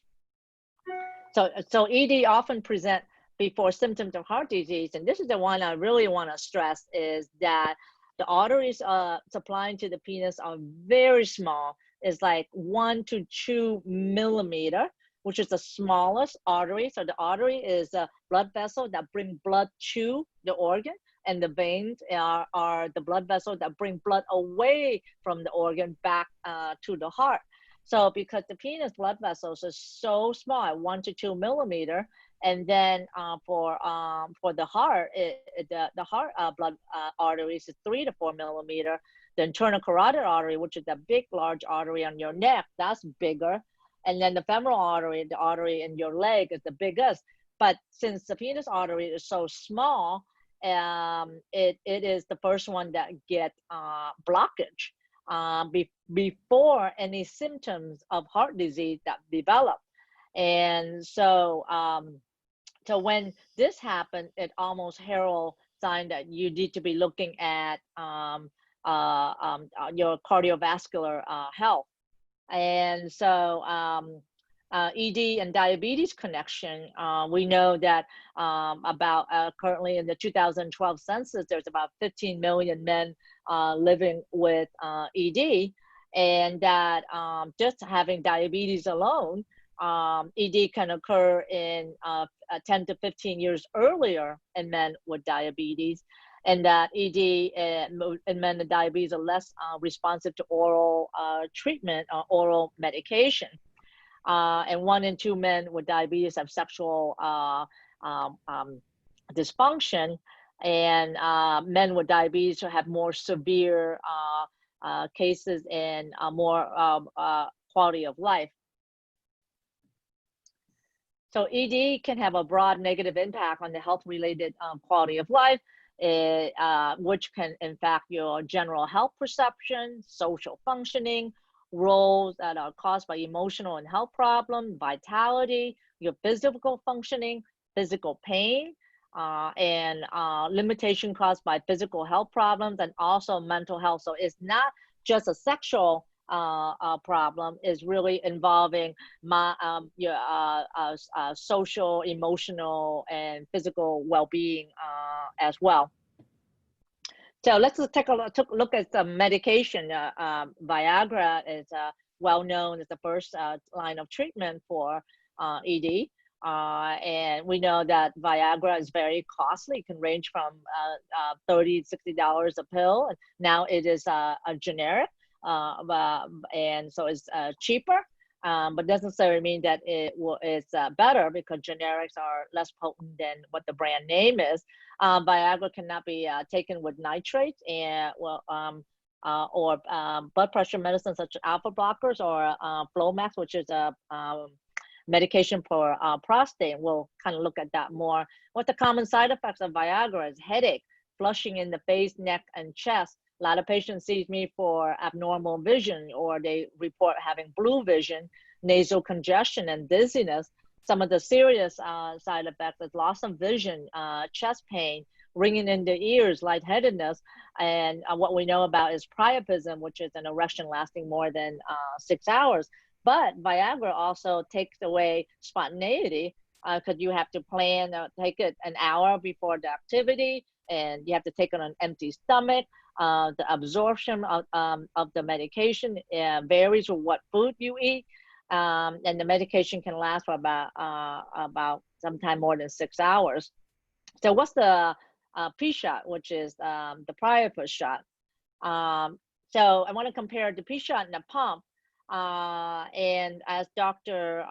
So ED often present before symptoms of heart disease, and this is the one I really want to stress, is that the arteries supplying to the penis are very small. It's like 1 to 2 millimeter, which is the smallest artery. So the artery is a blood vessel that brings blood to the organ, and the veins are the blood vessels that bring blood away from the organ back to the heart. So because the penis blood vessels are so small, 1 to 2 millimeter, and then for the heart, the heart blood arteries is 3 to 4 millimeter. The internal carotid artery, which is the big, large artery on your neck, that's bigger. And then the femoral artery, the artery in your leg, is the biggest. But since the penis artery is so small, it is the first one that gets blockage before any symptoms of heart disease that develop. And so, so when this happens, it almost heralds sign that you need to be looking at your cardiovascular health. And so ED and diabetes connection, we know that about currently in the 2012 census, there's about 15 million men living with ED, and that just having diabetes alone, ED can occur in 10 to 15 years earlier in men with diabetes, and that ED and men with diabetes are less responsive to oral treatment or oral medication. And 1 in 2 men with diabetes have sexual dysfunction, and men with diabetes have more severe cases and more quality of life. So ED can have a broad negative impact on the health-related quality of life, which can impact your general health perception, social functioning, roles that are caused by emotional and health problems, vitality, your physical functioning, physical pain, and limitation caused by physical health problems, and also mental health. So it's not just a sexual problem, is really involving your social, emotional, and physical well-being as well. So let's take a look at some medication. Viagra is well known as the first line of treatment for ED. And we know that Viagra is very costly. It can range from $30 to $60 a pill. Now it is a generic. And so it's cheaper, but doesn't necessarily mean that it's better, because generics are less potent than what the brand name is. Viagra cannot be taken with nitrates and or blood pressure medicine such as alpha blockers, or Flomax, which is a medication for prostate. We'll kind of look at that more. What the common side effects of Viagra is headache, flushing in the face, neck, and chest, A lot of patients see me for abnormal vision, or they report having blue vision, nasal congestion, and dizziness. Some of the serious side effects is loss of vision, chest pain, ringing in the ears, lightheadedness, and what we know about is priapism, which is an erection lasting more than 6 hours. But Viagra also takes away spontaneity, because you have to plan, take it an hour before the activity, and you have to take it on an empty stomach. The absorption of the medication varies with what food you eat. And the medication can last for about sometime more than 6 hours. So what's the P shot, which is the Priapus shot? So I want to compare the P shot and the pump. And as Dr.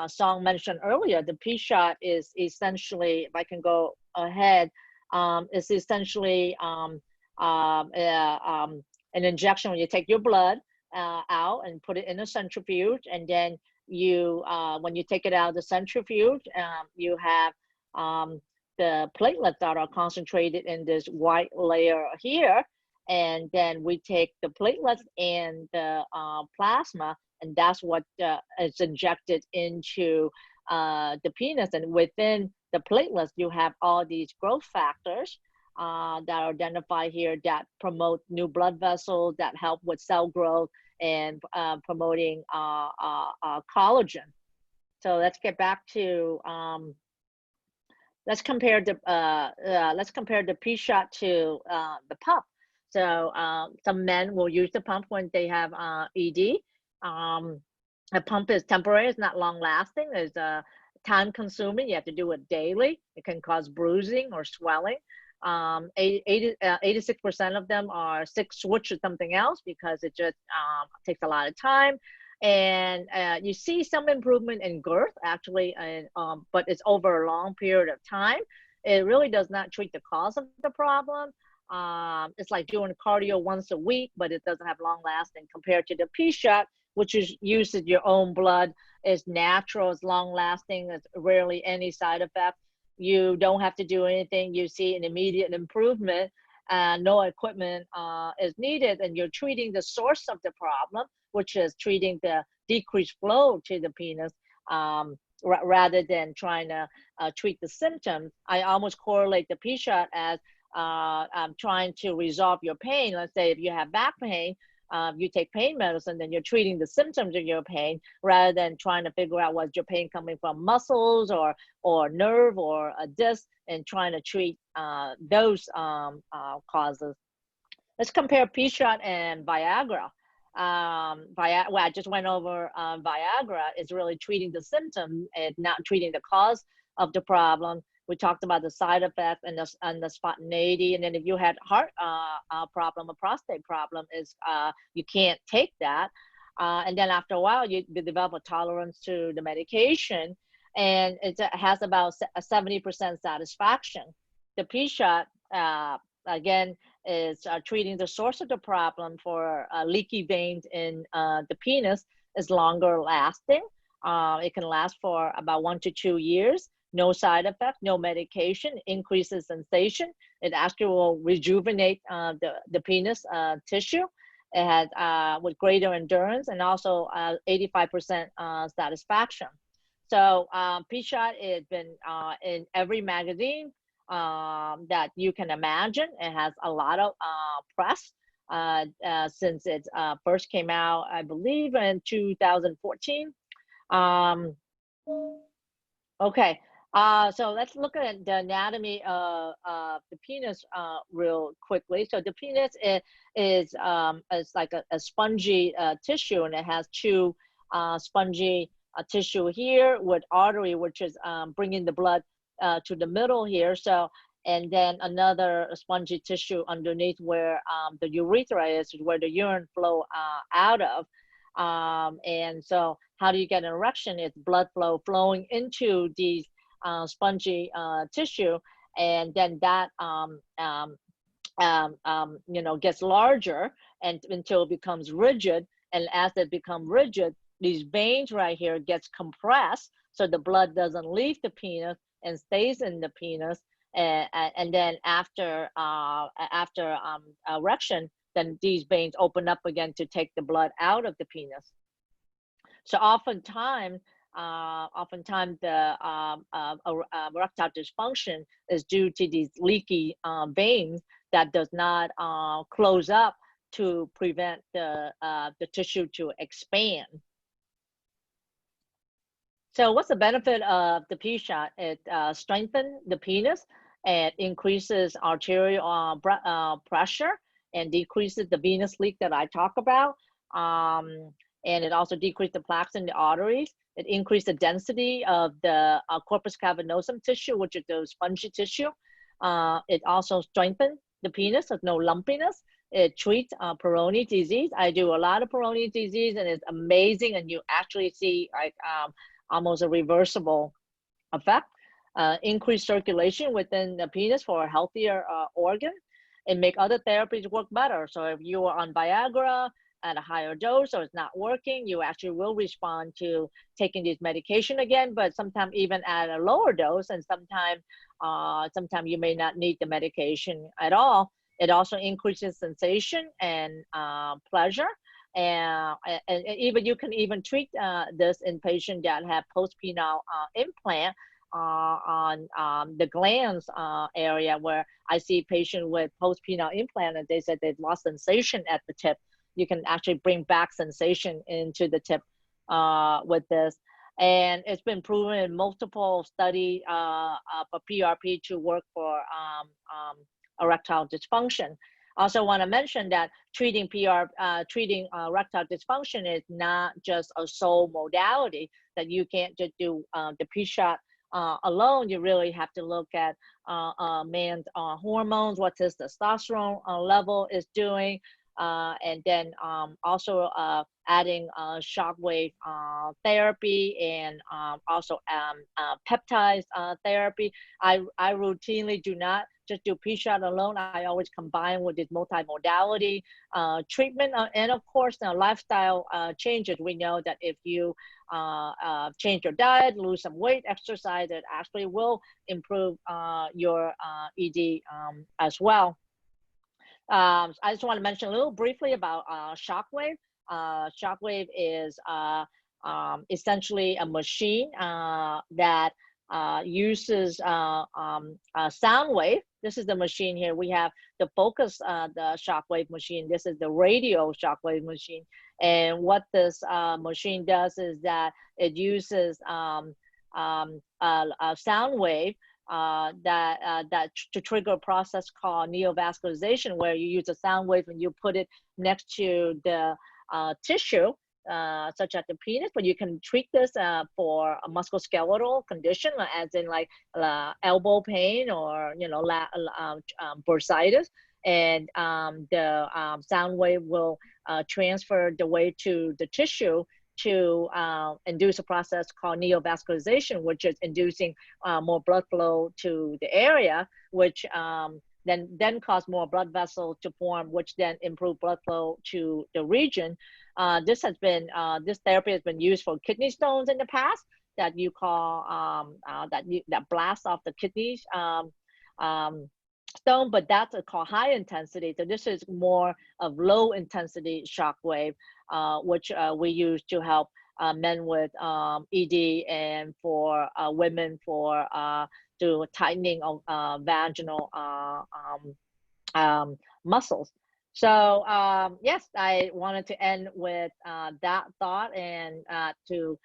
Song mentioned earlier, the P shot is essentially, if I can go ahead, is essentially an injection where you take your blood out and put it in a centrifuge, and then you when you take it out of the centrifuge, you have the platelets that are concentrated in this white layer here, and then we take the platelets and the plasma, and that's what is injected into the penis. And within the platelets, you have all these growth factors that are identified here that promote new blood vessels, that help with cell growth, and promoting collagen. So let's get back to let's compare the P shot to the pump. So some men will use the pump when they have ED. A pump is temporary; it's not long lasting. It's time consuming. You have to do it daily. It can cause bruising or swelling. 86% of them are switch to something else because it just takes a lot of time. And you see some improvement in girth actually, but it's over a long period of time. It really does not treat the cause of the problem. It's like doing cardio once a week, but it doesn't have long lasting compared to the P shot, which is uses your own blood. It's natural, it's long lasting, it's rarely any side effect. You don't have to do anything. You see an immediate improvement. No equipment is needed, and you're treating the source of the problem, which is treating the decreased flow to the penis, rather than trying to treat the symptoms. I almost correlate the P shot as trying to resolve your pain. Let's say if you have back pain, you take pain medicine, then you're treating the symptoms of your pain rather than trying to figure out what's your pain coming from, muscles or nerve or a disc, and trying to treat those causes. Let's compare P shot and Viagra. Well, I just went over Viagra is really treating the symptom and not treating the cause of the problem. We talked about the side effects and the spontaneity. And then if you had heart problem, a prostate problem, is you can't take that. And then after a while, you develop a tolerance to the medication, and it has about a 70% satisfaction. The P shot, again, is treating the source of the problem for leaky veins in the penis, is longer lasting. It can last for about 1 to 2 years. No side effect, no medication, increases sensation. It actually will rejuvenate the penis tissue. It has with greater endurance, and also 85% satisfaction. So P shot has been in every magazine that you can imagine. It has a lot of press since it first came out, I believe, in 2014. Okay. So let's look at the anatomy of the penis real quickly. So the penis is like a spongy tissue, and it has two spongy tissue here with artery, which is bringing the blood to the middle here. So, and then another spongy tissue underneath where the urethra is where the urine flow out of. And so how do you get an erection? It's blood flow flowing into these spongy tissue, and then that gets larger and until it becomes rigid. And as it becomes rigid, these veins right here gets compressed, so the blood doesn't leave the penis and stays in the penis. and then after erection, then these veins open up again to take the blood out of the penis. So oftentimes the erectile dysfunction is due to these leaky veins that does not close up to prevent the tissue to expand. So what's the benefit of the P-shot? It strengthens the penis and increases arterial pressure and decreases the venous leak that I talk about. And it also decreases the plaques in the arteries. It increases the density of the corpus cavernosum tissue, which is the spongy tissue. It also strengthens the penis with no lumpiness. It treats Peyronie's disease. I do a lot of Peyronie's disease, and it's amazing. And you actually see like almost a reversible effect. Increased circulation within the penis for a healthier organ. It make other therapies work better. So if you are on Viagra at a higher dose or it's not working, you actually will respond to taking this medication again, but sometimes even at a lower dose, and sometimes you may not need the medication at all. It also increases sensation and pleasure. And even you can even treat this in patients that have post-penile implant on the glands area, where I see patients with post-penile implant and they said they've lost sensation at the tip. You can actually bring back sensation into the tip with this. And it's been proven in multiple studies for PRP to work for erectile dysfunction. Also want to mention that treating erectile dysfunction is not just a sole modality, that you can't just do the P-shot alone. You really have to look at man's hormones, what his testosterone level is doing, and then also adding shockwave therapy and also peptides therapy. I routinely do not just do P-shot alone. I always combine with this multimodality treatment. And of course, now lifestyle changes. We know that if you change your diet, lose some weight, exercise, it actually will improve your ED as well. I just want to mention a little briefly about shockwave. Shockwave is essentially a machine that uses sound wave. This is the machine here. We have the focus, the shockwave machine. This is the radio shockwave machine. And what this machine does is that it uses a sound wave to trigger a process called neovascularization, where you use a sound wave and you put it next to the tissue, such as the penis, but you can treat this for a musculoskeletal condition, as in like elbow pain or bursitis, and the sound wave will transfer the weight to the tissue to induce a process called neovascularization, which is inducing more blood flow to the area, which then cause more blood vessels to form, which then improve blood flow to the region. This therapy has been used for kidney stones in the past, that you call that blast off the kidneys stone, but that's called high intensity. So this is more of low intensity shock wave, which we use to help men with ED, and for women for to tightening of vaginal muscles. So yes, I wanted to end with that thought, and to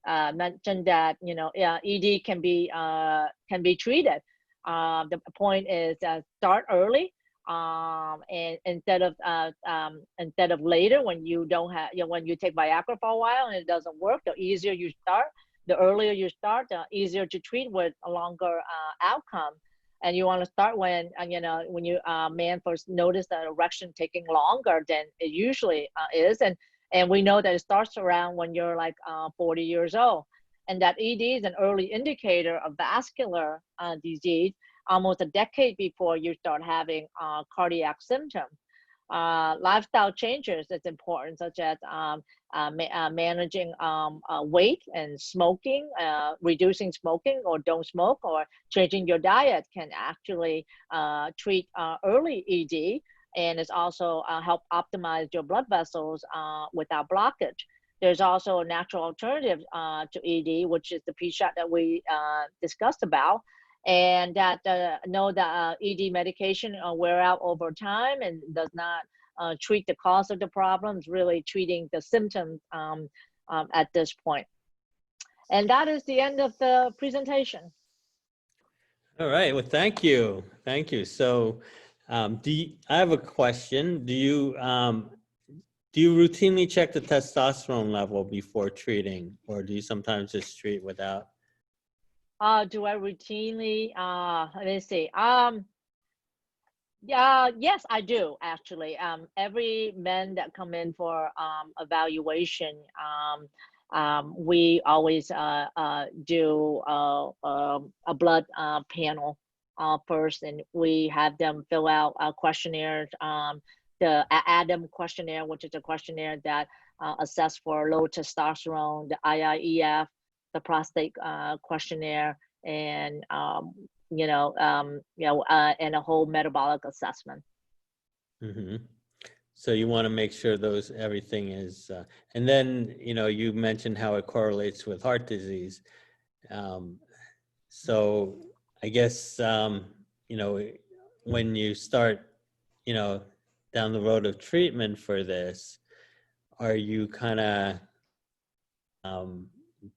mention that ED can be treated. The point is start early, and instead of later, when you don't have, when you take Viagra for a while and it doesn't work. The easier you start, the earlier you start, the easier to treat with a longer outcome. And you want to start when when you man first notice that erection taking longer than it usually is, and we know that it starts around when you're like 40 years old. And that ED is an early indicator of vascular disease, almost a decade before you start having cardiac symptoms. lifestyle changes that's important, such as managing weight and smoking, reducing smoking or don't smoke, or changing your diet can actually treat early ED, and it's also help optimize your blood vessels without blockage. There's also a natural alternative to ED, which is the P-shot that we discussed about, and that know that ED medication wear out over time and does not treat the cause of the problems, really treating the symptoms at this point. And that is the end of the presentation. All right, well, thank you. Thank you. So I have a question. Do you routinely check the testosterone level before treating, or do you sometimes just treat without? Do I routinely, let me see. Yeah, yes, I do actually. Every men that come in for evaluation, we always do a blood panel first, and we have them fill out questionnaires. The ADAM questionnaire, which is a questionnaire that assess for low testosterone, the IIEF, the prostate questionnaire, and and a whole metabolic assessment. Mm-hmm. So you want to make sure everything is, and then, you mentioned how it correlates with heart disease. So I guess, when you start, down the road of treatment for this, are you kind of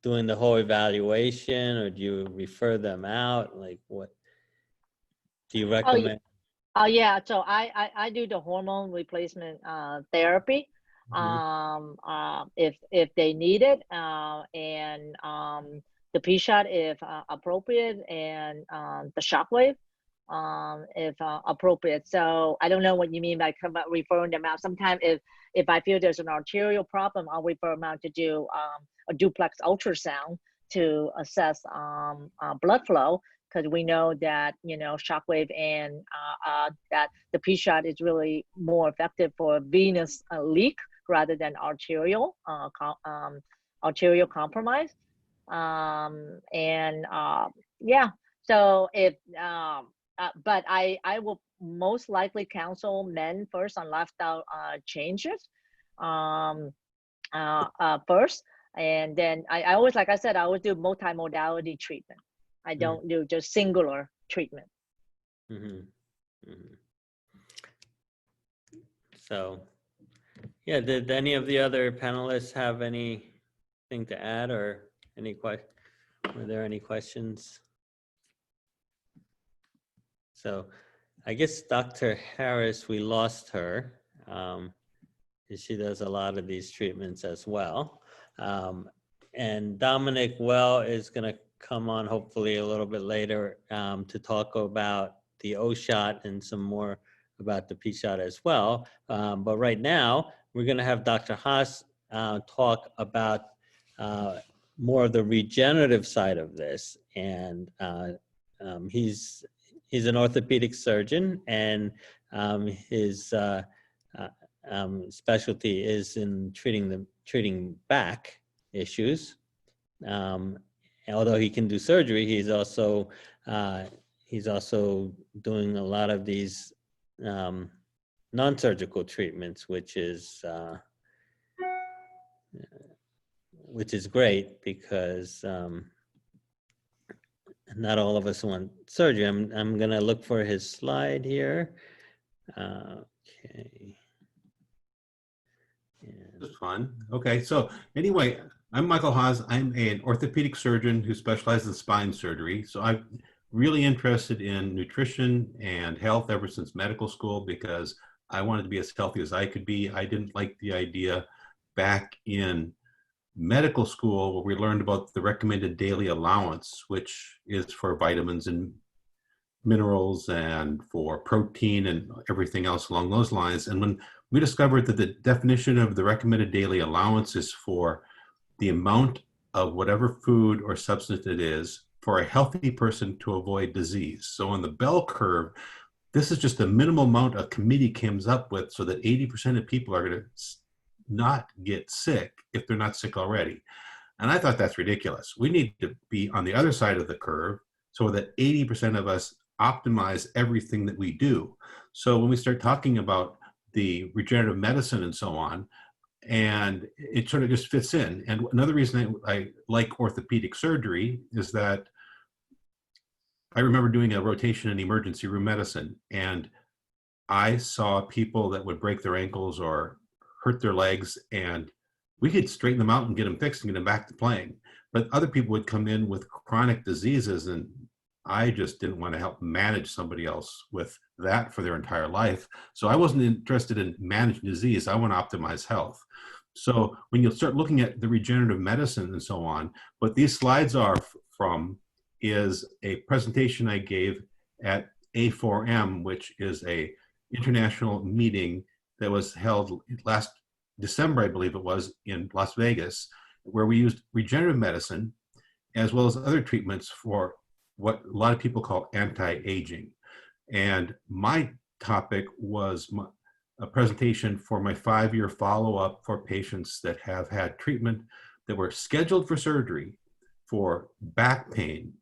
doing the whole evaluation, or do you refer them out? Like, what do you recommend? Oh yeah, so I do the hormone replacement therapy if they need it, and the P-shot if appropriate, and the shockwave if appropriate. So I don't know what you mean by referring them out. Sometimes if I feel there's an arterial problem, I'll refer them out to do a duplex ultrasound to assess blood flow, because we know that shockwave and that the P-shot is really more effective for venous leak rather than arterial compromise. Yeah, so if but I will most likely counsel men first on lifestyle changes first, and then I always, like I said, I always do multimodality treatment. I don't do just singular treatment. Mm-hmm. Mm-hmm. So, yeah, did any of the other panelists have anything to add, or were there any questions? So I guess Dr. Harris, we lost her. She does a lot of these treatments as well. And Dominique Well is going to come on hopefully a little bit later to talk about the O-shot and some more about the P-shot as well. But right now, we're going to have Dr. Hasz talk about more of the regenerative side of this. And he's an orthopedic surgeon, and his specialty is in treating back issues. Although he can do surgery, he's also doing a lot of these non-surgical treatments, which is great, because not all of us want surgery. I'm gonna look for his slide here. Okay. That's fun. Okay, so anyway, I'm Michael Hasz. I'm an orthopedic surgeon who specializes in spine surgery. So I'm really interested in nutrition and health ever since medical school, because I wanted to be as healthy as I could be. I didn't like the idea back in medical school where we learned about the recommended daily allowance, which is for vitamins and minerals and for protein and everything else along those lines. And when we discovered that the definition of the recommended daily allowance is for the amount of whatever food or substance it is for a healthy person to avoid disease. So on the bell curve, this is just the minimal amount a committee comes up with so that 80% of people are going to not get sick if they're not sick already. And I thought that's ridiculous. We need to be on the other side of the curve so that 80% of us optimize everything that we do. So when we start talking about the regenerative medicine and so on, and it sort of just fits in. And another reason I like orthopedic surgery is that I remember doing a rotation in emergency room medicine, and I saw people that would break their ankles or hurt their legs, and we could straighten them out and get them fixed and get them back to playing. But other people would come in with chronic diseases, and I just didn't want to help manage somebody else with that for their entire life. So I wasn't interested in managing disease. I want to optimize health. So when you start looking at the regenerative medicine and so on, what these slides are from is a presentation I gave at A4M, which is a international meeting that was held last December, I believe it was, in Las Vegas, where we used regenerative medicine as well as other treatments for what a lot of people call anti-aging. And my topic was a presentation for my 5-year follow-up for patients that have had treatment that were scheduled for surgery for back pain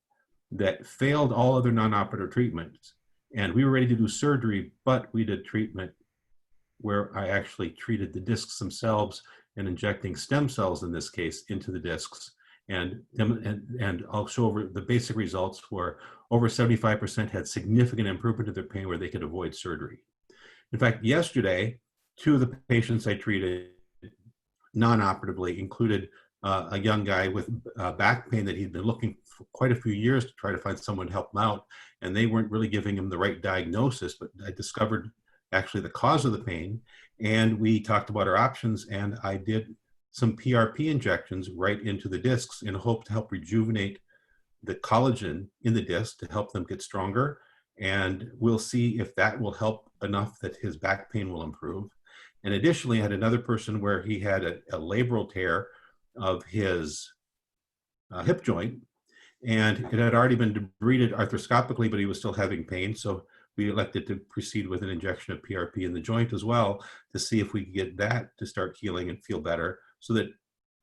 that failed all other non-operative treatments. And we were ready to do surgery, but we did treatment where I actually treated the discs themselves and injecting stem cells, in this case, into the discs. And I'll show over the basic results where over 75% had significant improvement of their pain where they could avoid surgery. In fact, yesterday, 2 of the patients I treated non-operatively included a young guy with back pain that he'd been looking for quite a few years to try to find someone to help him out. And they weren't really giving him the right diagnosis, but I discovered actually the cause of the pain. And we talked about our options, and I did some PRP injections right into the discs in hope to help rejuvenate the collagen in the disc to help them get stronger. And we'll see if that will help enough that his back pain will improve. And additionally, I had another person where he had a labral tear of his hip joint, and it had already been debrided arthroscopically, but he was still having pain. So we elected to proceed with an injection of PRP in the joint as well to see if we could get that to start healing and feel better so that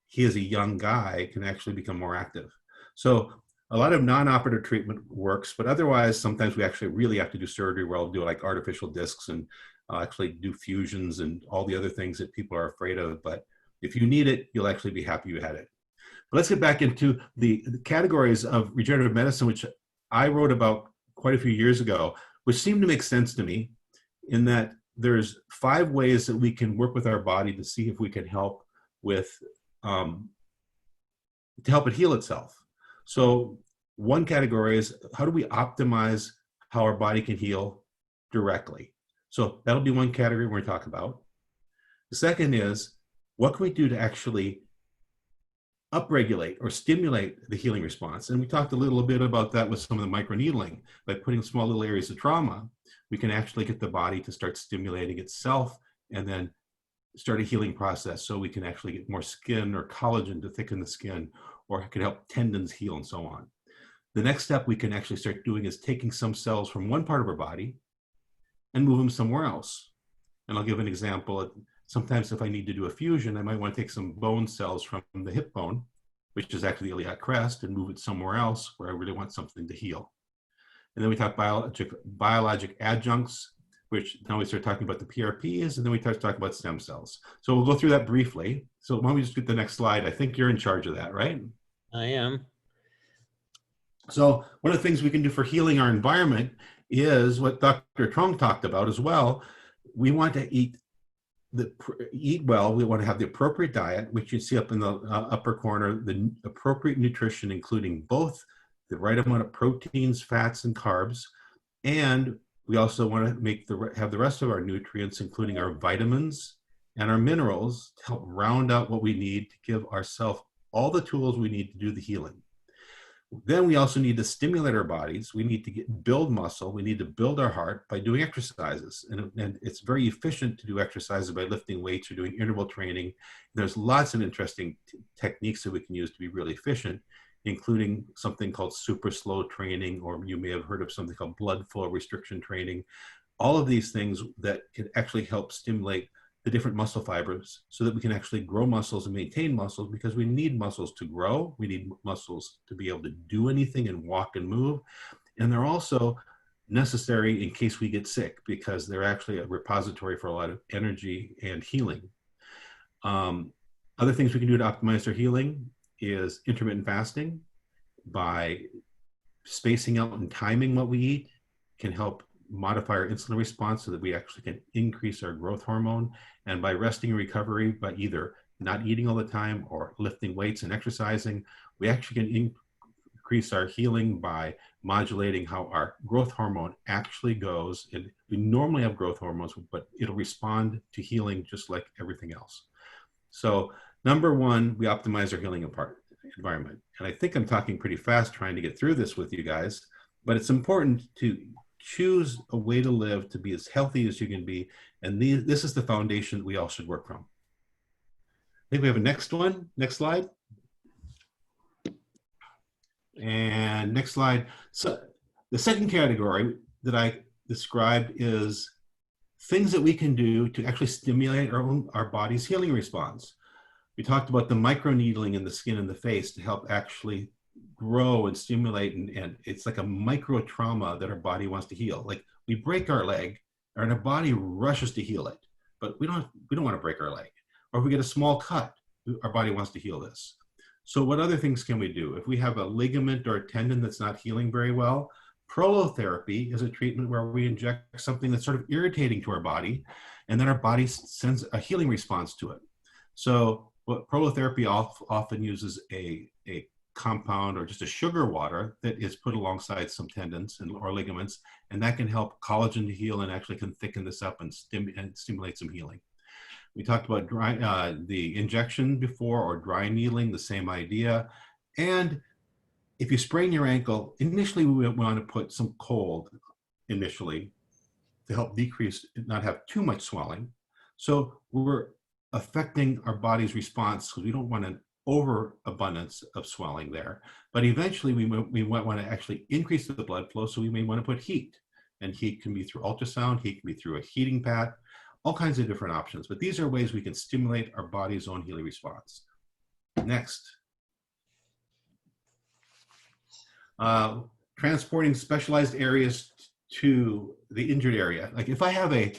he, as a young guy, can actually become more active. So a lot of non-operative treatment works, but otherwise, sometimes we actually really have to do surgery where I'll do like artificial discs and actually do fusions and all the other things that people are afraid of. But if you need it, you'll actually be happy you had it. But let's get back into the categories of regenerative medicine, which I wrote about quite a few years ago, which seemed to make sense to me in that there's 5 ways that we can work with our body to see if we can help with, to help it heal itself. So one category is how do we optimize how our body can heal directly? So that'll be one category we're going to talk about. The second is what can we do to actually upregulate or stimulate the healing response? And we talked a little bit about that with some of the microneedling. By putting small little areas of trauma, we can actually get the body to start stimulating itself and then start a healing process so we can actually get more skin or collagen to thicken the skin, or it can help tendons heal and so on. The next step we can actually start doing is taking some cells from one part of our body and move them somewhere else. And I'll give an example. Sometimes if I need to do a fusion, I might want to take some bone cells from the hip bone, which is actually the iliac crest, and move it somewhere else where I really want something to heal. And then we talk biologic adjuncts, which now we start talking about the PRPs, and then we start talking about stem cells. So we'll go through that briefly. So why don't we just get the next slide? I think you're in charge of that, right? I am. So one of the things we can do for healing our environment is what Dr. Truong talked about as well. We want to eat well. We want to have the appropriate diet, which you see up in the upper corner, the appropriate nutrition, including both the right amount of proteins, fats, and carbs. And we also want to have the rest of our nutrients, including our vitamins and our minerals, to help round out what we need to give ourselves all the tools we need to do the healing. Then we also need to stimulate our bodies. We need to build muscle. We need to build our heart by doing exercises. And it's very efficient to do exercises by lifting weights or doing interval training. There's lots of interesting techniques that we can use to be really efficient, including something called super slow training, or you may have heard of something called blood flow restriction training. all of these things that can actually help stimulate the different muscle fibers so that we can actually grow muscles and maintain muscles, because we need muscles to grow. We need muscles to be able to do anything and walk and move. And they're also necessary in case we get sick, because they're actually a repository for a lot of energy and healing. Other things we can do to optimize our healing is intermittent fasting. By spacing out and timing what we eat can help modify our insulin response so that we actually can increase our growth hormone. And by resting and recovery, by either not eating all the time or lifting weights and exercising, we actually can increase our healing by modulating how our growth hormone actually goes. And we normally have growth hormones, but it'll respond to healing just like everything else. So number one, we optimize our healing environment. And I think I'm talking pretty fast trying to get through this with you guys, but it's important to choose a way to live to be as healthy as you can be. And this is the foundation that we all should work from. I think we have a next one. Next slide. And next slide. So the second category that I described is things that we can do to actually stimulate our body's healing response. We talked about the microneedling in the skin and the face to help actually grow and stimulate, and it's like a micro trauma that our body wants to heal. Like we break our leg and our body rushes to heal it, but we don't want to break our leg. Or if we get a small cut, our body wants to heal this. So what other things can we do? If we have a ligament or a tendon that's not healing very well, prolotherapy is a treatment where we inject something that's sort of irritating to our body, and then our body sends a healing response to it. So what prolotherapy often uses a compound or just a sugar water that is put alongside some tendons or ligaments, and that can help collagen to heal and actually can thicken this up and stimulate some healing. We talked about the injection before, or dry needling, the same idea. And if you sprain your ankle, initially we want to put some cold initially to help decrease, not have too much swelling. So we're affecting our body's response because we don't want an overabundance of swelling there. But eventually we might want to actually increase the blood flow, so we may want to put heat. And heat can be through ultrasound, heat can be through a heating pad, all kinds of different options. But these are ways we can stimulate our body's own healing response. Next. Transporting specialized areas to the injured area. Like if I have a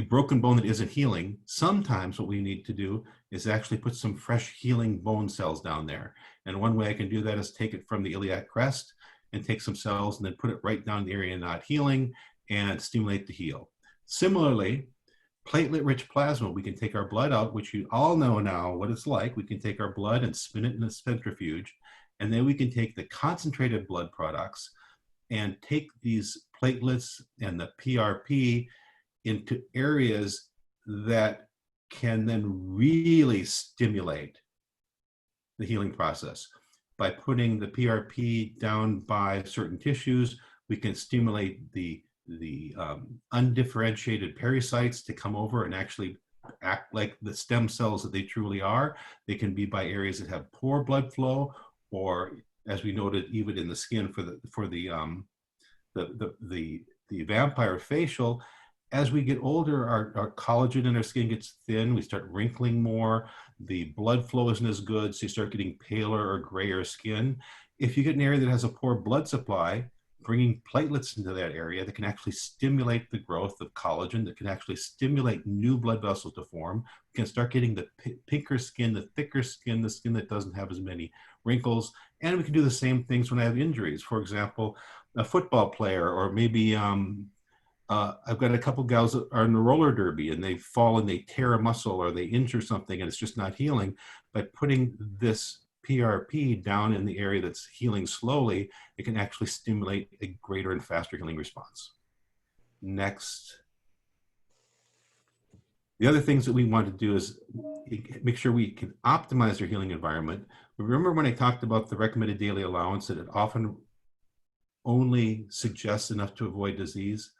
broken bone that isn't healing, sometimes what we need to do is actually put some fresh healing bone cells down there. And one way I can do that is take it from the iliac crest and take some cells and then put it right down the area not healing and stimulate the heal. Similarly, platelet-rich plasma, we can take our blood out, which you all know now what it's like. We can take our blood and spin it in a centrifuge, and then we can take the concentrated blood products and take these platelets and the PRP into areas that can then really stimulate the healing process. By putting the PRP down by certain tissues, we can stimulate the undifferentiated pericytes to come over and actually act like the stem cells that they truly are. They can be by areas that have poor blood flow, or as we noted, even in the skin for the vampire facial. As we get older, our collagen in our skin gets thin, we start wrinkling more, the blood flow isn't as good, so you start getting paler or grayer skin. If you get an area that has a poor blood supply, bringing platelets into that area that can actually stimulate the growth of collagen, that can actually stimulate new blood vessels to form, we can start getting the pinker skin, the thicker skin, the skin that doesn't have as many wrinkles. And we can do the same things when I have injuries. For example, a football player, or maybe I've got a couple gals that are in the roller derby and they fall and they tear a muscle or they injure something and it's just not healing. By putting this PRP down in the area that's healing slowly, it can actually stimulate a greater and faster healing response. Next. The other things that we want to do is make sure we can optimize our healing environment. Remember when I talked about the recommended daily allowance, that it often only suggests enough to avoid disease?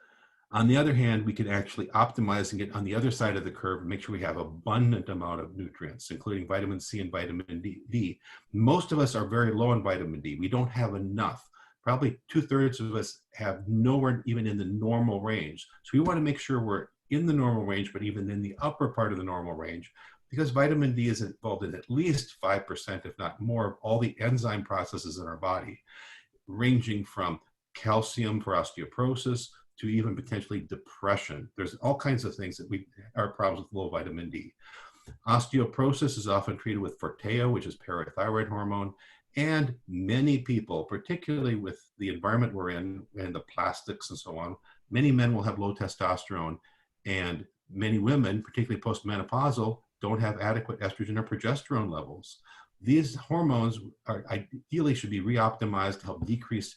On the other hand, we can actually optimize and get on the other side of the curve and make sure we have abundant amount of nutrients, including vitamin C and vitamin D. Most of us are very low in vitamin D. We don't have enough, probably 2/3 of us have nowhere even in the normal range. So we want to make sure we're in the normal range, but even in the upper part of the normal range, because vitamin D is involved in at least 5%, if not more, of all the enzyme processes in our body, ranging from calcium for osteoporosis to even potentially depression. There's all kinds of things that are problems with low vitamin D. Osteoporosis is often treated with Forteo, which is parathyroid hormone, and many people, particularly with the environment we're in and the plastics and so on, many men will have low testosterone, and many women, particularly postmenopausal, don't have adequate estrogen or progesterone levels. These hormones are ideally should be reoptimized to help decrease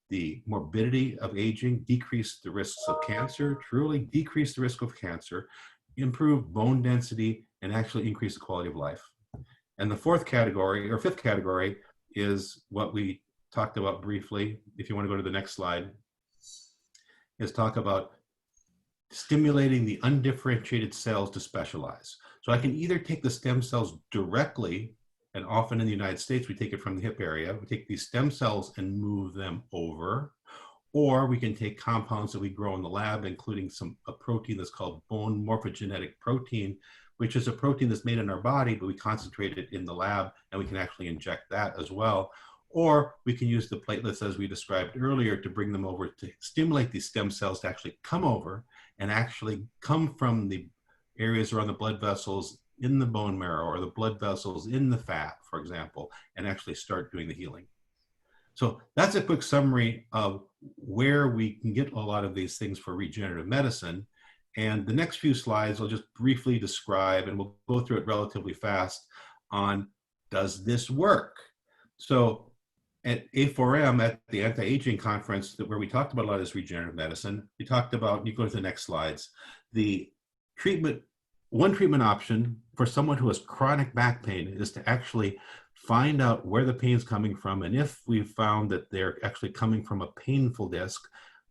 the morbidity of aging, decrease the risks of cancer, truly decrease the risk of cancer, improve bone density, and actually increase the quality of life. And the fifth category is what we talked about briefly. If you want to go to the next slide, is talk about stimulating the undifferentiated cells to specialize. So I can either take the stem cells directly, and often in the United States, we take it from the hip area. We take these stem cells and move them over, or we can take compounds that we grow in the lab, including a protein that's called bone morphogenetic protein, which is a protein that's made in our body, but we concentrate it in the lab, and we can actually inject that as well. Or we can use the platelets, as we described earlier, to bring them over to stimulate these stem cells to actually come over and actually come from the areas around the blood vessels in the bone marrow or the blood vessels in the fat, for example, and actually start doing the healing. So that's a quick summary of where we can get a lot of these things for regenerative medicine. And the next few slides I'll just briefly describe, and we'll go through it relatively fast on, does this work? So at A4M, at the anti-aging conference where we talked about a lot of this regenerative medicine, we talked about, you go to the next slides, the one treatment option for someone who has chronic back pain is to actually find out where the pain is coming from. And if we found that they're actually coming from a painful disc,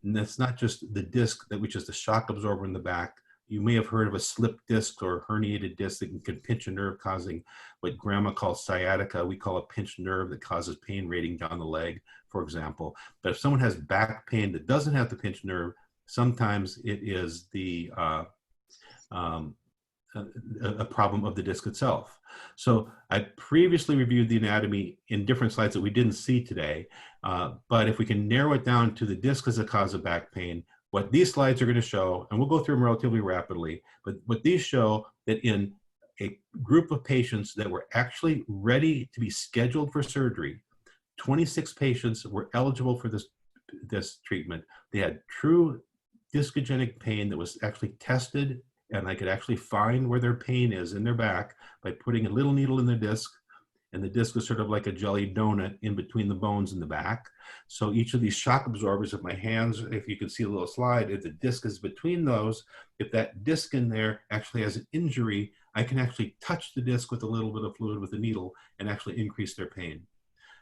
and that's not just the disc, which is the shock absorber in the back. You may have heard of a slip disc or herniated disc that can pinch a nerve, causing what grandma calls sciatica. We call a pinched nerve that causes pain radiating down the leg, for example. But if someone has back pain that doesn't have the pinched nerve, sometimes it is a problem of the disc itself. So I previously reviewed the anatomy in different slides that we didn't see today, but if we can narrow it down to the disc as a cause of back pain, what these slides are going to show, and we'll go through them relatively rapidly, but what these show that in a group of patients that were actually ready to be scheduled for surgery, 26 patients were eligible for this treatment. They had true discogenic pain that was actually tested, and I could actually find where their pain is in their back by putting a little needle in the disc, and the disc was sort of like a jelly donut in between the bones in the back. So each of these shock absorbers of my hands, if you can see a little slide, if the disc is between those, if that disc in there actually has an injury, I can actually touch the disc with a little bit of fluid with a needle and actually increase their pain.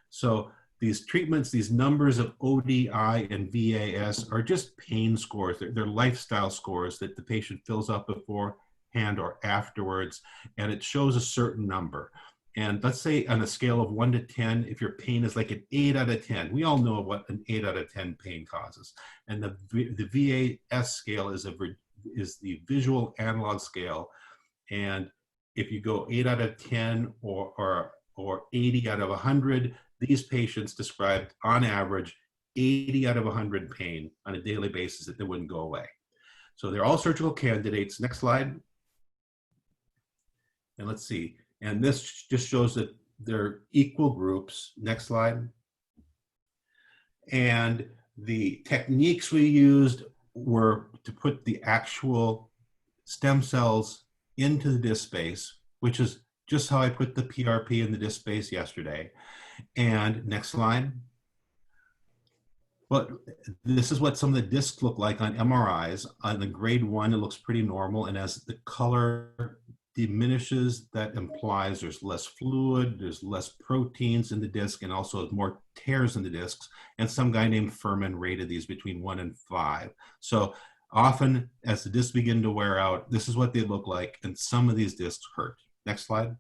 So these treatments, these numbers of ODI and VAS are just pain scores. They're lifestyle scores that the patient fills out beforehand or afterwards, and it shows a certain number. And let's say on a scale of 1 to 10, if your pain is like an 8 out of 10, we all know what an 8 out of 10 pain causes. And the VAS scale is the visual analog scale. And if you go 8 out of 10 or 80 out of 100, these patients described on average 80 out of 100 pain on a daily basis that they wouldn't go away. So they're all surgical candidates. Next slide. And let's see. And this just shows that they're equal groups. Next slide. And the techniques we used were to put the actual stem cells into the disc space, which is just how I put the PRP in the disc space yesterday. And next slide. Well, this is what some of the discs look like on MRIs. On the grade 1, it looks pretty normal. And as the color diminishes, that implies there's less fluid, there's less proteins in the disc, and also more tears in the discs. And some guy named Furman rated these between 1 and 5. So often as the discs begin to wear out, this is what they look like. And some of these discs hurt. Next slide.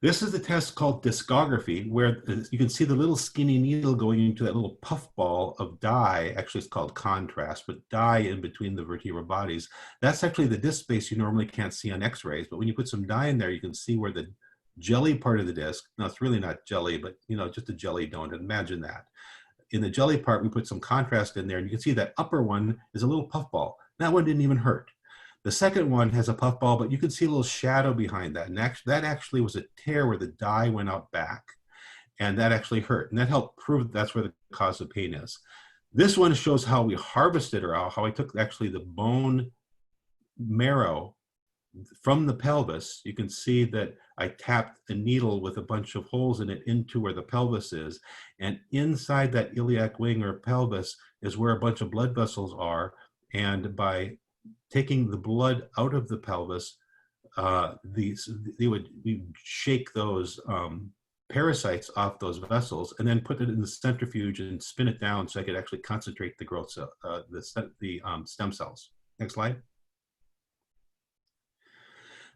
This is the test called discography, where you can see the little skinny needle going into that little puffball of dye. Actually, it's called contrast, but dye in between the vertebral bodies. That's actually the disc space you normally can't see on x-rays, but when you put some dye in there, you can see where the jelly part of the disc, now it's really not jelly, but just a jelly donut, imagine that. In the jelly part, we put some contrast in there, and you can see that upper one is a little puffball. That one didn't even hurt. The second one has a puffball, but you can see a little shadow behind that. And that actually was a tear where the dye went out back, and that actually hurt. And that helped prove that's where the cause of pain is. This one shows how we harvested, or how I took actually the bone marrow from the pelvis. You can see that I tapped a needle with a bunch of holes in it into where the pelvis is. And inside that iliac wing or pelvis is where a bunch of blood vessels are. And by taking the blood out of the pelvis, we shake those parasites off those vessels, and then put it in the centrifuge and spin it down so I could actually concentrate the growth cell, the stem cells. Next slide.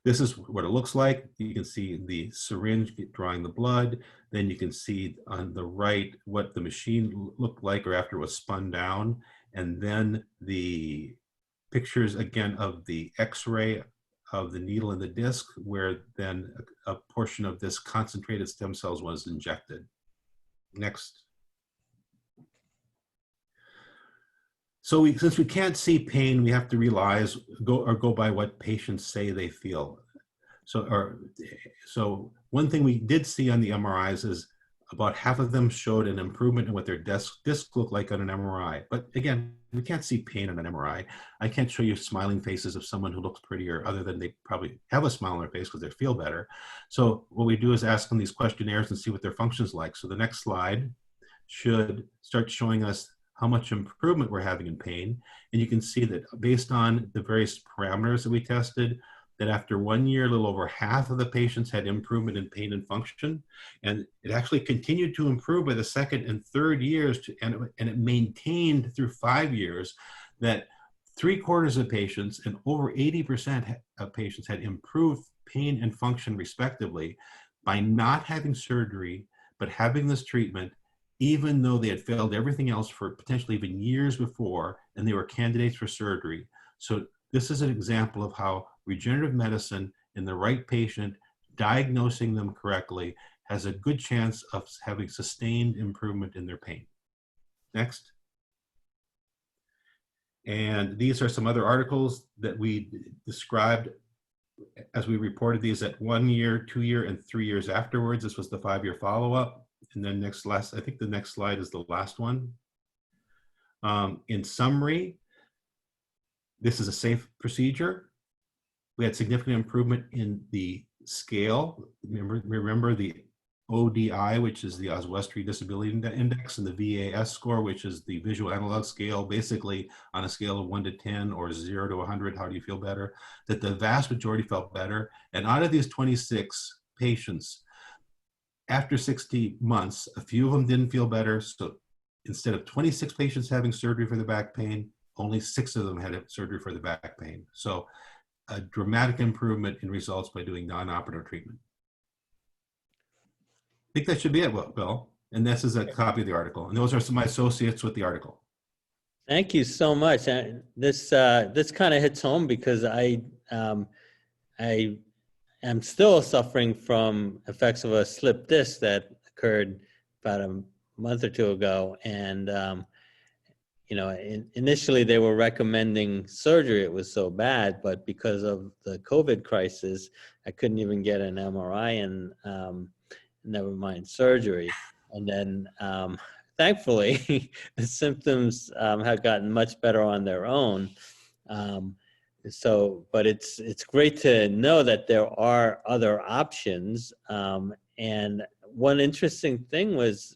This is what it looks like. You can see the syringe drawing the blood. Then you can see on the right what the machine looked like or after it was spun down. And then the pictures again of the x-ray of the needle and the disc, where then a portion of this concentrated stem cells was injected. Next. So since we can't see pain, we have to go by what patients say they feel. So one thing we did see on the MRIs is about half of them showed an improvement in what their disc looked like on an MRI. But again, we can't see pain on an MRI. I can't show you smiling faces of someone who looks prettier, other than they probably have a smile on their face because they feel better. So what we do is ask them these questionnaires and see what their function's like. So the next slide should start showing us how much improvement we're having in pain. And you can see that based on the various parameters that we tested, that after 1 year, a little over half of the patients had improvement in pain and function. And it actually continued to improve by the second and third years, and it maintained through 5 years that 3/4 of patients and over 80% of patients had improved pain and function respectively by not having surgery, but having this treatment, even though they had failed everything else for potentially even years before, and they were candidates for surgery. So this is an example of how regenerative medicine in the right patient, diagnosing them correctly, has a good chance of having sustained improvement in their pain. Next. And these are some other articles that we described as we reported these at 1 year, 2 year, and 3 years afterwards. This was the 5-year follow-up. And then I think the next slide is the last one. In summary, this is a safe procedure. We had significant improvement in the scale. Remember the ODI, which is the Oswestry Disability Index, and the VAS score, which is the visual analog scale, basically on a scale of 1 to 10 or 0 to 100, how do you feel better? That the vast majority felt better. And out of these 26 patients, after 60 months, a few of them didn't feel better. So instead of 26 patients having surgery for the back pain, only 6 of them had surgery for the back pain. So a dramatic improvement in results by doing non-operative treatment. I think that should be it, Bill. And this is a copy of the article. And those are some of my associates with the article. Thank you so much. This kind of hits home because I am still suffering from effects of a slip disc that occurred about a month or two ago. And, initially they were recommending surgery. It was so bad, but because of the COVID crisis, I couldn't even get an MRI and never mind surgery. And then thankfully the symptoms have gotten much better on their own. But it's great to know that there are other options. And one interesting thing was,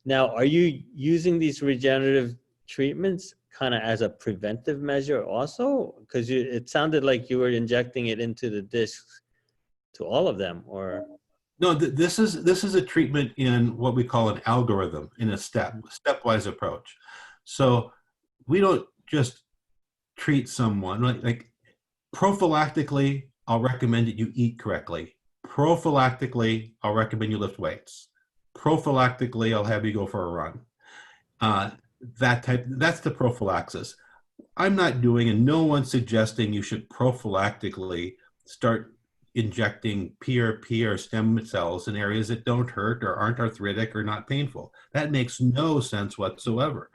now, are you using these regenerative treatments kind of as a preventive measure also? Because it sounded like you were injecting it into the discs to all of them, or? No, this is a treatment in what we call an algorithm, in a stepwise approach. So we don't just treat someone like prophylactically. I'll recommend that you eat correctly. Prophylactically, I'll recommend you lift weights. Prophylactically, I'll have you go for a run. That's the prophylaxis. I'm not doing, and no one's suggesting you should prophylactically start injecting PRP or stem cells in areas that don't hurt or aren't arthritic or not painful. That makes no sense whatsoever.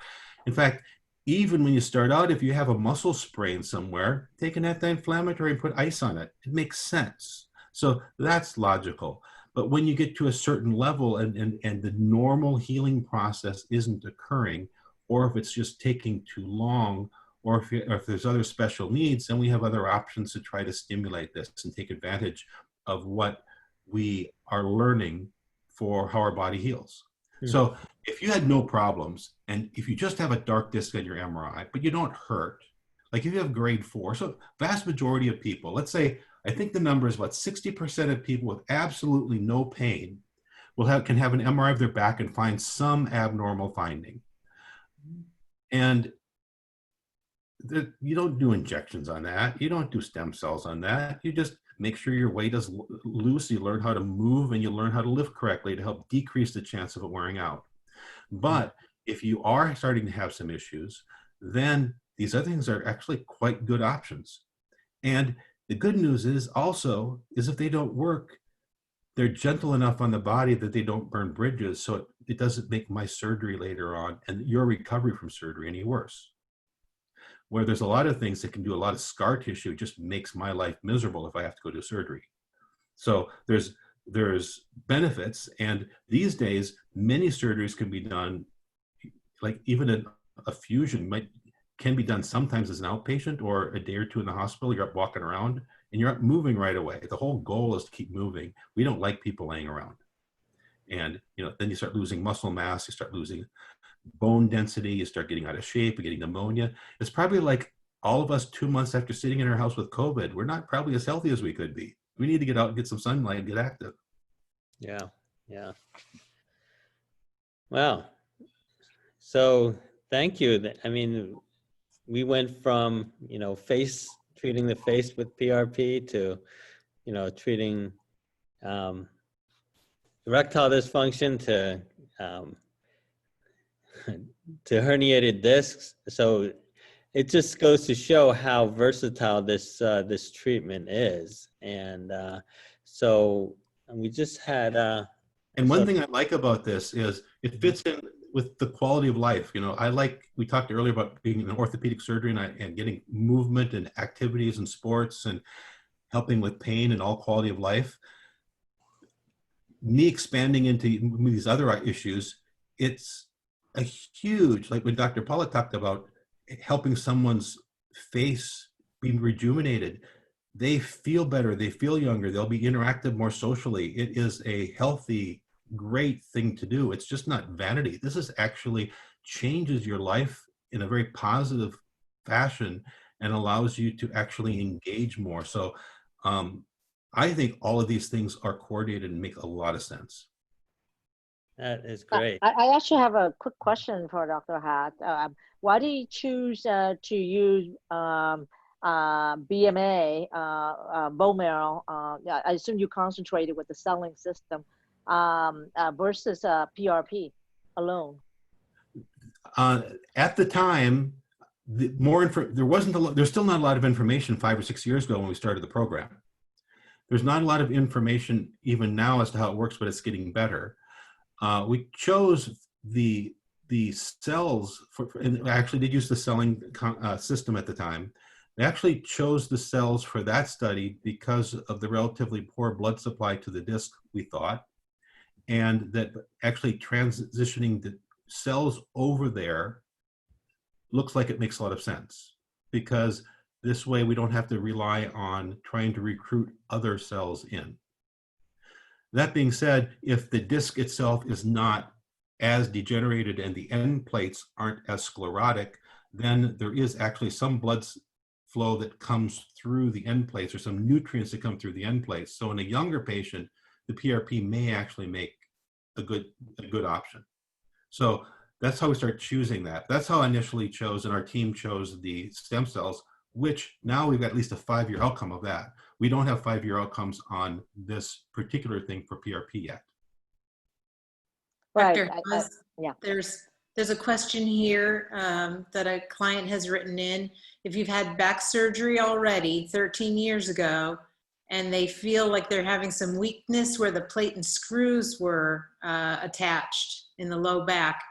In fact, even when you start out, if you have a muscle sprain somewhere, take an anti-inflammatory and put ice on it. It makes sense. So that's logical. But when you get to a certain level and the normal healing process isn't occurring, or if it's just taking too long, or if there's other special needs, then we have other options to try to stimulate this and take advantage of what we are learning for how our body heals. Mm-hmm. So if you had no problems, and if you just have a dark disc on your MRI, but you don't hurt, like if you have grade 4, so vast majority of people, let's say, I think the number is about 60% of people with absolutely no pain can have an MRI of their back and find some abnormal finding. And you don't do injections on that. You don't do stem cells on that. You just make sure your weight is loose. You learn how to move and you learn how to lift correctly to help decrease the chance of it wearing out. But if you are starting to have some issues, then these other things are actually quite good options. And the good news is also if they don't work, they're gentle enough on the body that they don't burn bridges. So it doesn't make my surgery later on and your recovery from surgery any worse. Where there's a lot of things that can do a lot of scar tissue, it just makes my life miserable if I have to go to surgery. So there's benefits, and these days many surgeries can be done, like even a fusion can be done sometimes as an outpatient or a day or two in the hospital. You're up walking around and you're up moving right away. The whole goal is to keep moving. We don't like people laying around. And then you start losing muscle mass, you start losing bone density, you start getting out of shape, you're getting pneumonia. It's probably like all of us 2 months after sitting in our house with COVID, we're not probably as healthy as we could be. We need to get out and get some sunlight and get active. Yeah. Wow. So thank you. I mean, we went from, treating the face with PRP to, treating erectile dysfunction to herniated discs. So it just goes to show how versatile this treatment is. And so we just had. And one thing I like about this is it fits in with the quality of life. We talked earlier about being an orthopedic surgeon and getting movement and activities and sports and helping with pain and all quality of life. Me expanding into these other issues, it's a huge, like when Dr. Polit talked about helping someone's face being rejuvenated, they feel better, they feel younger, they'll be interactive more socially. It is a healthy, great thing to do. It's just not vanity. This is actually changes your life in a very positive fashion and allows you to actually engage more. So I think all of these things are coordinated and make a lot of sense. That is great. I actually have a quick question for Dr. Hasz. Why did you choose to use BMA, bone marrow? I assume you concentrated with the selling system versus PRP alone. At the time, there's still not a lot of information 5 or 6 years ago when we started the program. There's not a lot of information even now as to how it works, but it's getting better. We chose the cells and actually did use the selling system at the time. They actually chose the cells for that study because of the relatively poor blood supply to the disc, we thought, and that actually transitioning the cells over there looks like it makes a lot of sense, because this way we don't have to rely on trying to recruit other cells in. That being said, if the disc itself is not as degenerated and the end plates aren't as sclerotic, then there is actually some blood flow that comes through the end plates, or some nutrients that come through the end plates. So in a younger patient, the PRP may actually make a good option. So that's how we start choosing that. That's how I initially chose, and our team chose the stem cells, which now we've got at least a 5-year outcome of that. we don't have 5-year outcomes on this particular thing for PRP yet. Right. Dr. Hasz, yeah. There's a question here that a client has written in. If you've had back surgery already 13 years ago, and they feel like they're having some weakness where the plate and screws were attached in the low back,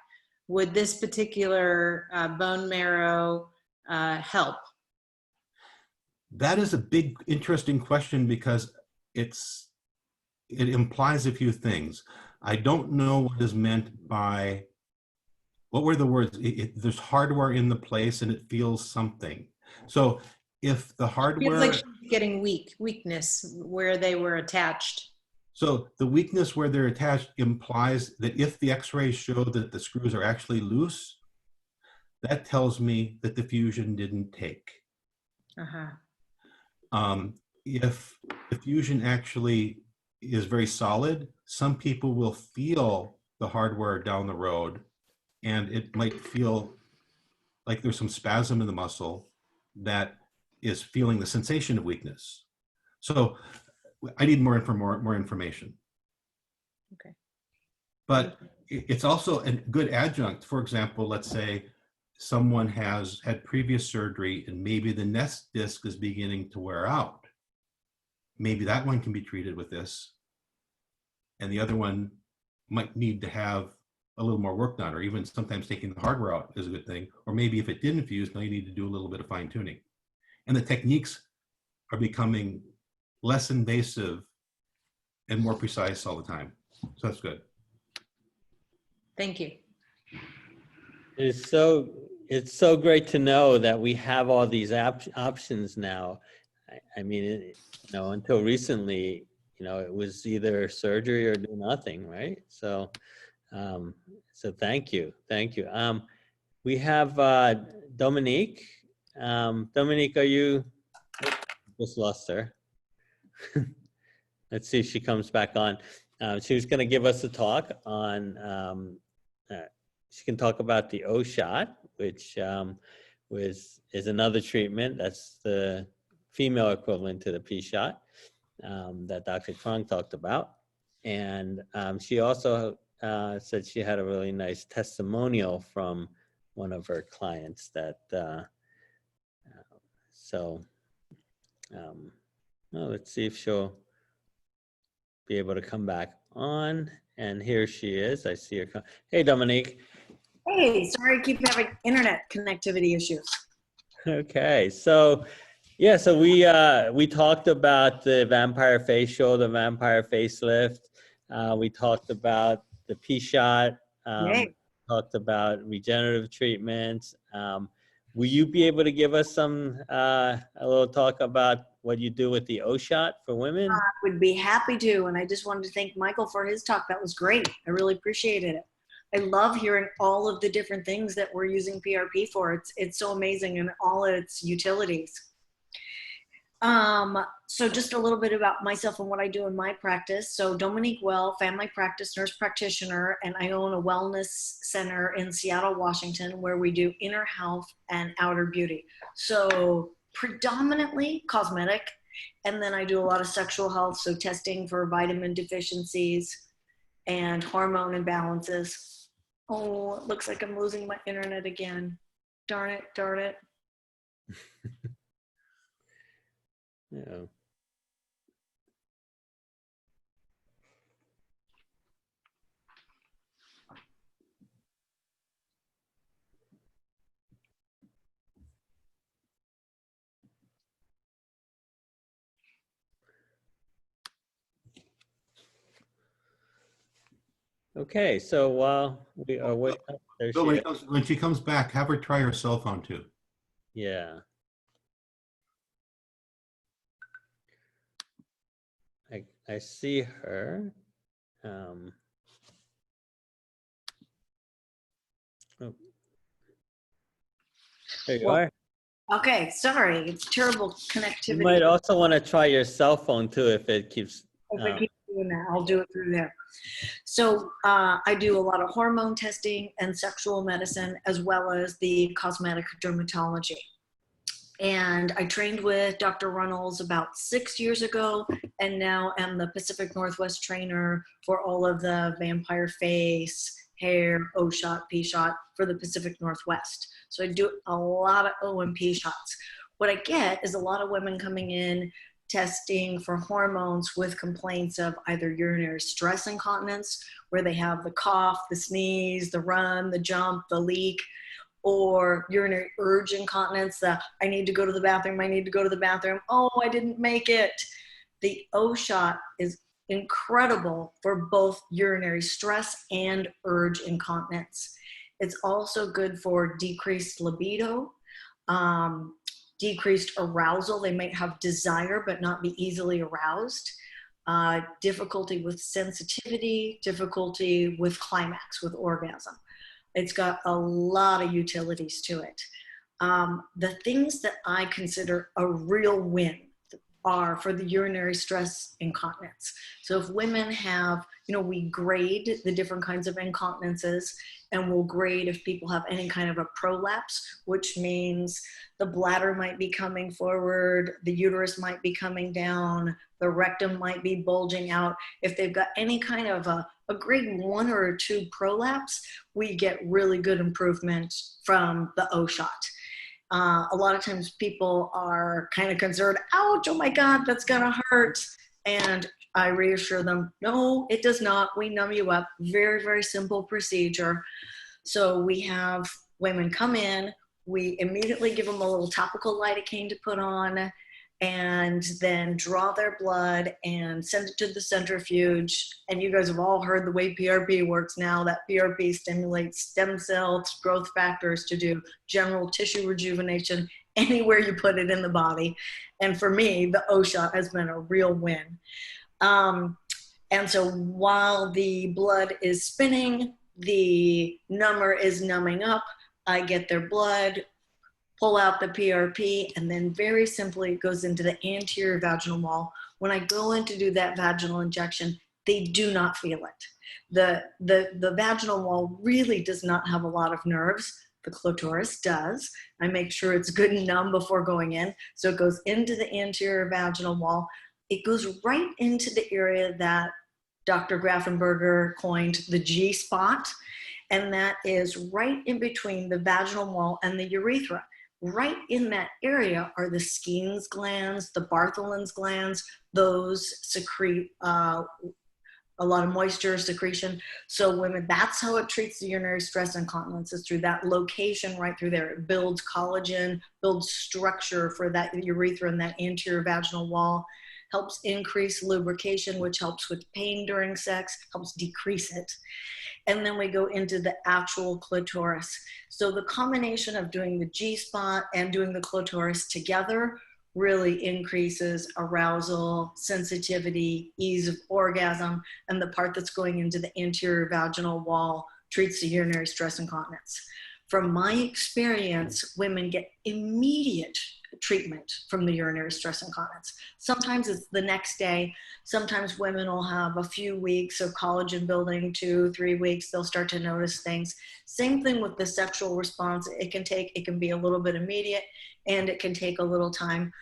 would this particular bone marrow help? That is a big, interesting question because it implies a few things. I don't know what is meant by, what were the words? There's hardware in the place and it feels something. So if the hardware— Feels like she's getting weakness where they were attached. So the weakness where they're attached implies that if the x-rays show that the screws are actually loose, that tells me that the fusion didn't take. If the fusion actually is very solid, some people will feel the hardware down the road and it might feel like there's some spasm in the muscle that is feeling the sensation of weakness. So I need more information. Okay. But it's also a good adjunct. For example, let's say someone has had previous surgery and maybe the nest disc is beginning to wear out. Maybe that one can be treated with this. And the other one might need to have a little more work done, or even sometimes taking the hardware out is a good thing. Or maybe if it didn't fuse, now you need to do a little bit of fine tuning. And the techniques are becoming less invasive and more precise all the time. So that's good. Thank you. It's so great to know that we have all these options now. I mean, until recently, it was either surgery or do nothing, right? So, so thank you. We have Dominique. Dominique, are you? Just lost her. Let's see if she comes back on. She was going to give us a talk on. She can talk about the O shot, which is another treatment. That's the female equivalent to the P shot that Dr. Truong talked about. And she also said she had a really nice testimonial from one of her clients that, well, let's see if she'll be able to come back on. And here she is. I see her. Hey, Dominique. Hey, sorry, I keep having internet connectivity issues. Okay, so yeah, so we talked about the vampire facial, the vampire facelift. We talked about the P shot. Talked about regenerative treatments. Will you be able to give us a little talk about what you do with the O shot for women? I would be happy to, and I just wanted to thank Michael for his talk. That was great. I really appreciated it. I love hearing all of the different things that we're using PRP for. It's so amazing in all its utilities. So just a little bit about myself and what I do in my practice. So Dominique Well, family practice nurse practitioner, and I own a wellness center in Seattle, Washington, where we do inner health and outer beauty. So predominantly cosmetic, and then I do a lot of sexual health, so testing for vitamin deficiencies and hormone imbalances. Oh, it looks like I'm losing my internet again. Darn it. Yeah. Okay, so while we are waiting, there So she is. when she comes back, have her try her cell phone too. Yeah. I see her. Oh. There you are. Okay, sorry, it's terrible connectivity. You might also want to try your cell phone too if it keeps. If I keep doing that, I'll do it through there. So I do a lot of hormone testing and sexual medicine, as well as the cosmetic dermatology. And I trained with Dr. Runnels about 6 years ago, and now am the Pacific Northwest trainer for all of the vampire face, hair, O-shot, P-shot for the Pacific Northwest. So I do a lot of O and P shots. What I get is a lot of women coming in testing for hormones with complaints of either urinary stress incontinence, where they have the cough, the sneeze, the run, the jump, the leak, or urinary urge incontinence, the I need to go to the bathroom, I need to go to the bathroom, oh, I didn't make it. The O-shot is incredible for both urinary stress and urge incontinence. It's also good for decreased libido, decreased arousal. They might have desire but not be easily aroused. Difficulty with sensitivity, difficulty with climax, with orgasm. It's got a lot of utilities to it. The things that I consider a real win are for the urinary stress incontinence. So if women have, we grade the different kinds of incontinences, and we'll grade if people have any kind of a prolapse, which means the bladder might be coming forward, the uterus might be coming down, the rectum might be bulging out. If they've got any kind of a grade 1 or a 2 prolapse, we get really good improvement from the O-shot. A lot of times people are kind of concerned, ouch, oh my God, that's gonna hurt. And I reassure them, no, it does not. We numb you up. Very, very simple procedure. So we have women come in, we immediately give them a little topical lidocaine to put on, and then draw their blood and send it to the centrifuge. And you guys have all heard the way PRP works now, that PRP stimulates stem cells, growth factors to do general tissue rejuvenation anywhere you put it in the body. And for me, the O-shot has been a real win. And so while the blood is spinning, the number is numbing up, I get their blood, pull out the PRP, and then very simply it goes into the anterior vaginal wall. When I go in to do that vaginal injection, they do not feel it. The vaginal wall really does not have a lot of nerves. The clitoris does. I make sure it's good and numb before going in. So it goes into the anterior vaginal wall. It goes right into the area that Dr. Grafenberger coined the G spot. And that is right in between the vaginal wall and the urethra. Right in that area are the Skene's glands, the Bartholin's glands. Those secrete a lot of moisture secretion. So women, that's how it treats the urinary stress incontinence, is through that location right through there. It builds collagen, builds structure for that urethra and that anterior vaginal wall, helps increase lubrication, which helps with pain during sex, helps decrease it. And then we go into the actual clitoris. So the combination of doing the G-spot and doing the clitoris together really increases arousal, sensitivity, ease of orgasm, and the part that's going into the anterior vaginal wall treats the urinary stress incontinence. From my experience, women get immediate treatment from the urinary stress incontinence. Sometimes it's the next day. Sometimes women will have a few weeks of collagen building, 2-3 weeks, they'll start to notice things. Same thing with the sexual response. It can be a little bit immediate, and it can take a little time.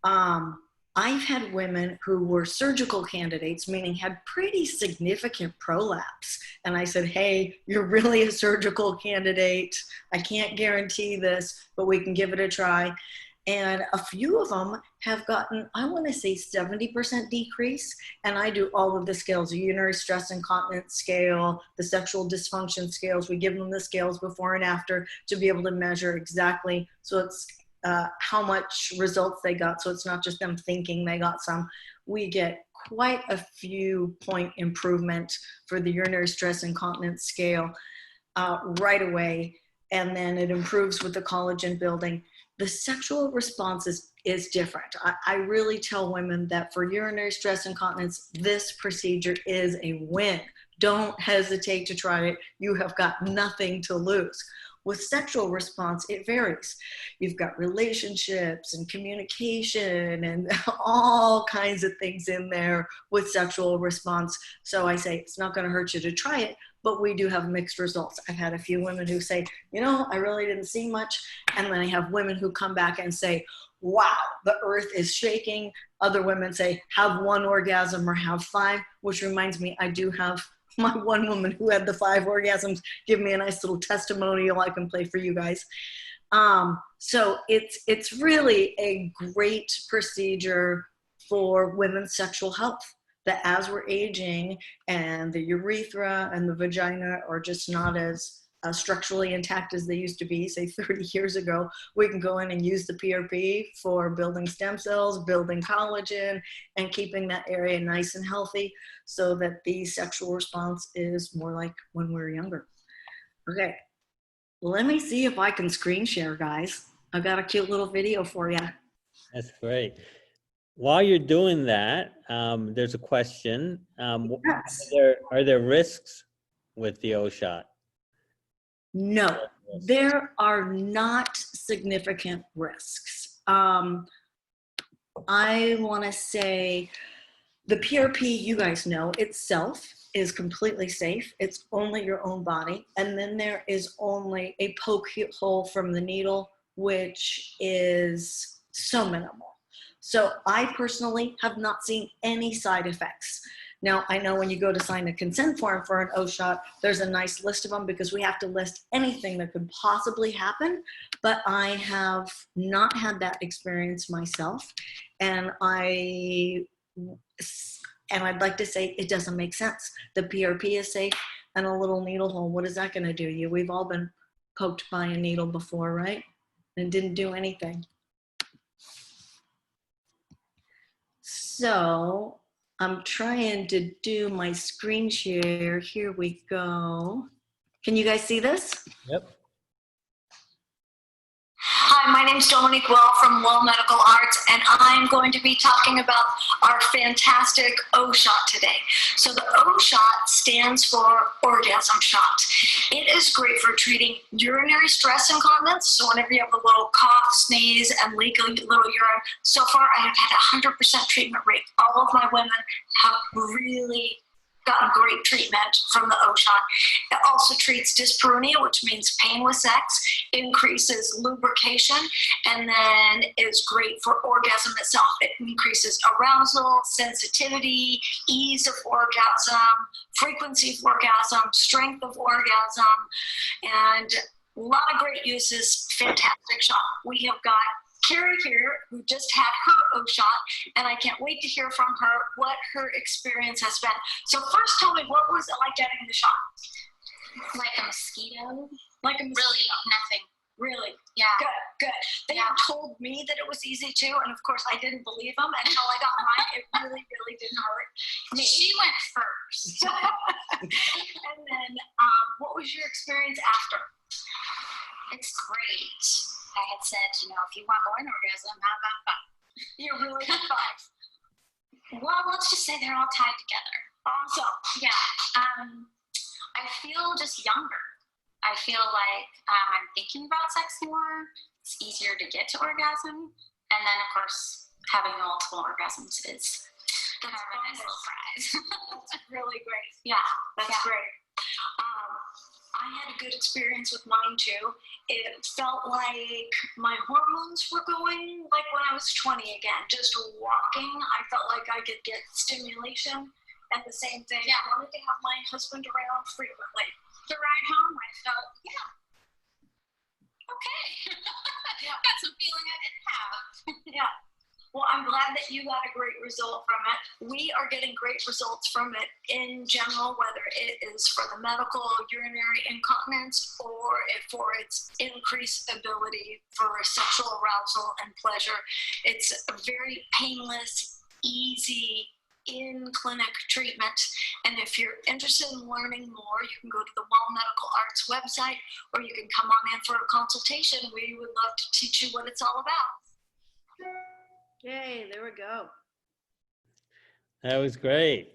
I've had women who were surgical candidates, meaning had pretty significant prolapse. And I said, hey, you're really a surgical candidate. I can't guarantee this, but we can give it a try. And a few of them have gotten, I want to say 70% decrease. And I do all of the scales, the urinary stress incontinence scale, the sexual dysfunction scales. We give them the scales before and after to be able to measure exactly. So it's how much results they got. So it's not just them thinking they got some. We get quite a few point improvement for the urinary stress incontinence scale right away. And then it improves with the collagen building. The sexual response is different. I really tell women that for urinary stress incontinence, this procedure is a win. Don't hesitate to try it. You have got nothing to lose. With sexual response, it varies. You've got relationships and communication and all kinds of things in there with sexual response. So I say it's not going to hurt you to try it, but we do have mixed results. I've had a few women who say, you know, I really didn't see much. And then I have women who come back and say, wow, the earth is shaking. Other women say, have 1 orgasm or have 5, which reminds me, I do have my one woman who had the 5 orgasms give me a nice little testimonial I can play for you guys. So it's really a great procedure for women's sexual health, that as we're aging and the urethra and the vagina are just not as structurally intact as they used to be, say 30 years ago, we can go in and use the PRP for building stem cells, building collagen, and keeping that area nice and healthy so that the sexual response is more like when we were younger. Okay, let me see if I can screen share, guys. I've got a cute little video for you. That's great. While you're doing that, there's a question. Yes. Are there risks with the O shot? No, there are not significant risks. I want to say the PRP, you guys know, itself is completely safe. It's only your own body. And then there is only a poke hole from the needle, which is so minimal. So I personally have not seen any side effects. Now, I know when you go to sign a consent form for an O shot, there's a nice list of them because we have to list anything that could possibly happen, but I have not had that experience myself. And I'd like to say it doesn't make sense. The PRP is safe, and a little needle hole, what is that going to do you? We've all been poked by a needle before, right? And didn't do anything. So I'm trying to do my screen share. Here we go. Can you guys see this? Yep. Hi, my name is Dominique Well from Well Medical Arts, and I'm going to be talking about our fantastic O shot today. So the O shot stands for orgasm shot. It is great for treating urinary stress incontinence. So whenever you have a little cough, sneeze, and leak a little urine, so far I have had 100% treatment rate. All of my women have really gotten great treatment from the O shot. It also treats dyspareunia, which means pain with sex, increases lubrication, and then is great for orgasm itself. It increases arousal, sensitivity, ease of orgasm, frequency of orgasm, strength of orgasm, and a lot of great uses. Fantastic shot. We have got Carrie here, who just had her O shot, and I can't wait to hear from her what her experience has been. So first, tell me, what was it like getting the shot? Like a mosquito? Like a mosquito? Really, nothing. Really? Yeah. Good, good. They had told me that it was easy too, and of course I didn't believe them until I got mine. It really, really didn't hurt me. She went first. And then, what was your experience after? It's great. I had said, you know, if you want one orgasm, how about 5? You really had 5. Well, let's just say they're all tied together. Awesome. Yeah. I feel just younger. I feel like I'm thinking about sex more. It's easier to get to orgasm. And then, of course, having multiple orgasms is kind of a nice little prize. That's really great. Yeah, that's great. I had a good experience with mine too. It felt like my hormones were going like when I was 20 again. Just walking, I felt like I could get stimulation. And the same thing, I wanted to have my husband around frequently. The ride home, I felt, Okay. That's a feeling I didn't have. yeah. Well, I'm glad that you got a great result from it. We are getting great results from it in general, whether it is for the medical urinary incontinence or for its increased ability for sexual arousal and pleasure. It's a very painless, easy, in-clinic treatment. And if you're interested in learning more, you can go to the Well Medical Arts website, or you can come on in for a consultation. We would love to teach you what it's all about. Yay, there we go. That was great.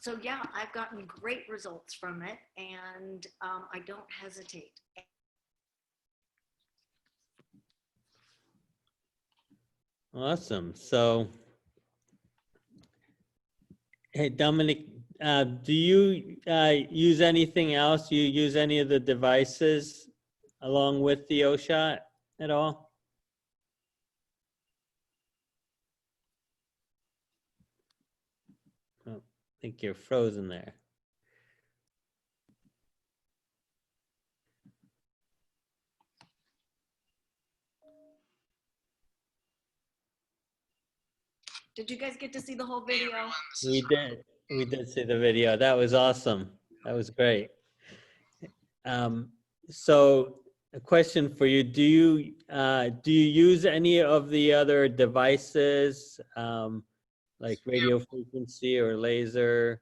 So yeah, I've gotten great results from it, and I don't hesitate. Awesome. So, hey, Dominic, do you use anything else? You use any of the devices along with the O-shot at all? Oh, I think you're frozen there. Did you guys get to see the whole video? We did. We did see the video. That was awesome. That was great. So a question for you: do you use any of the other devices, like radio frequency or laser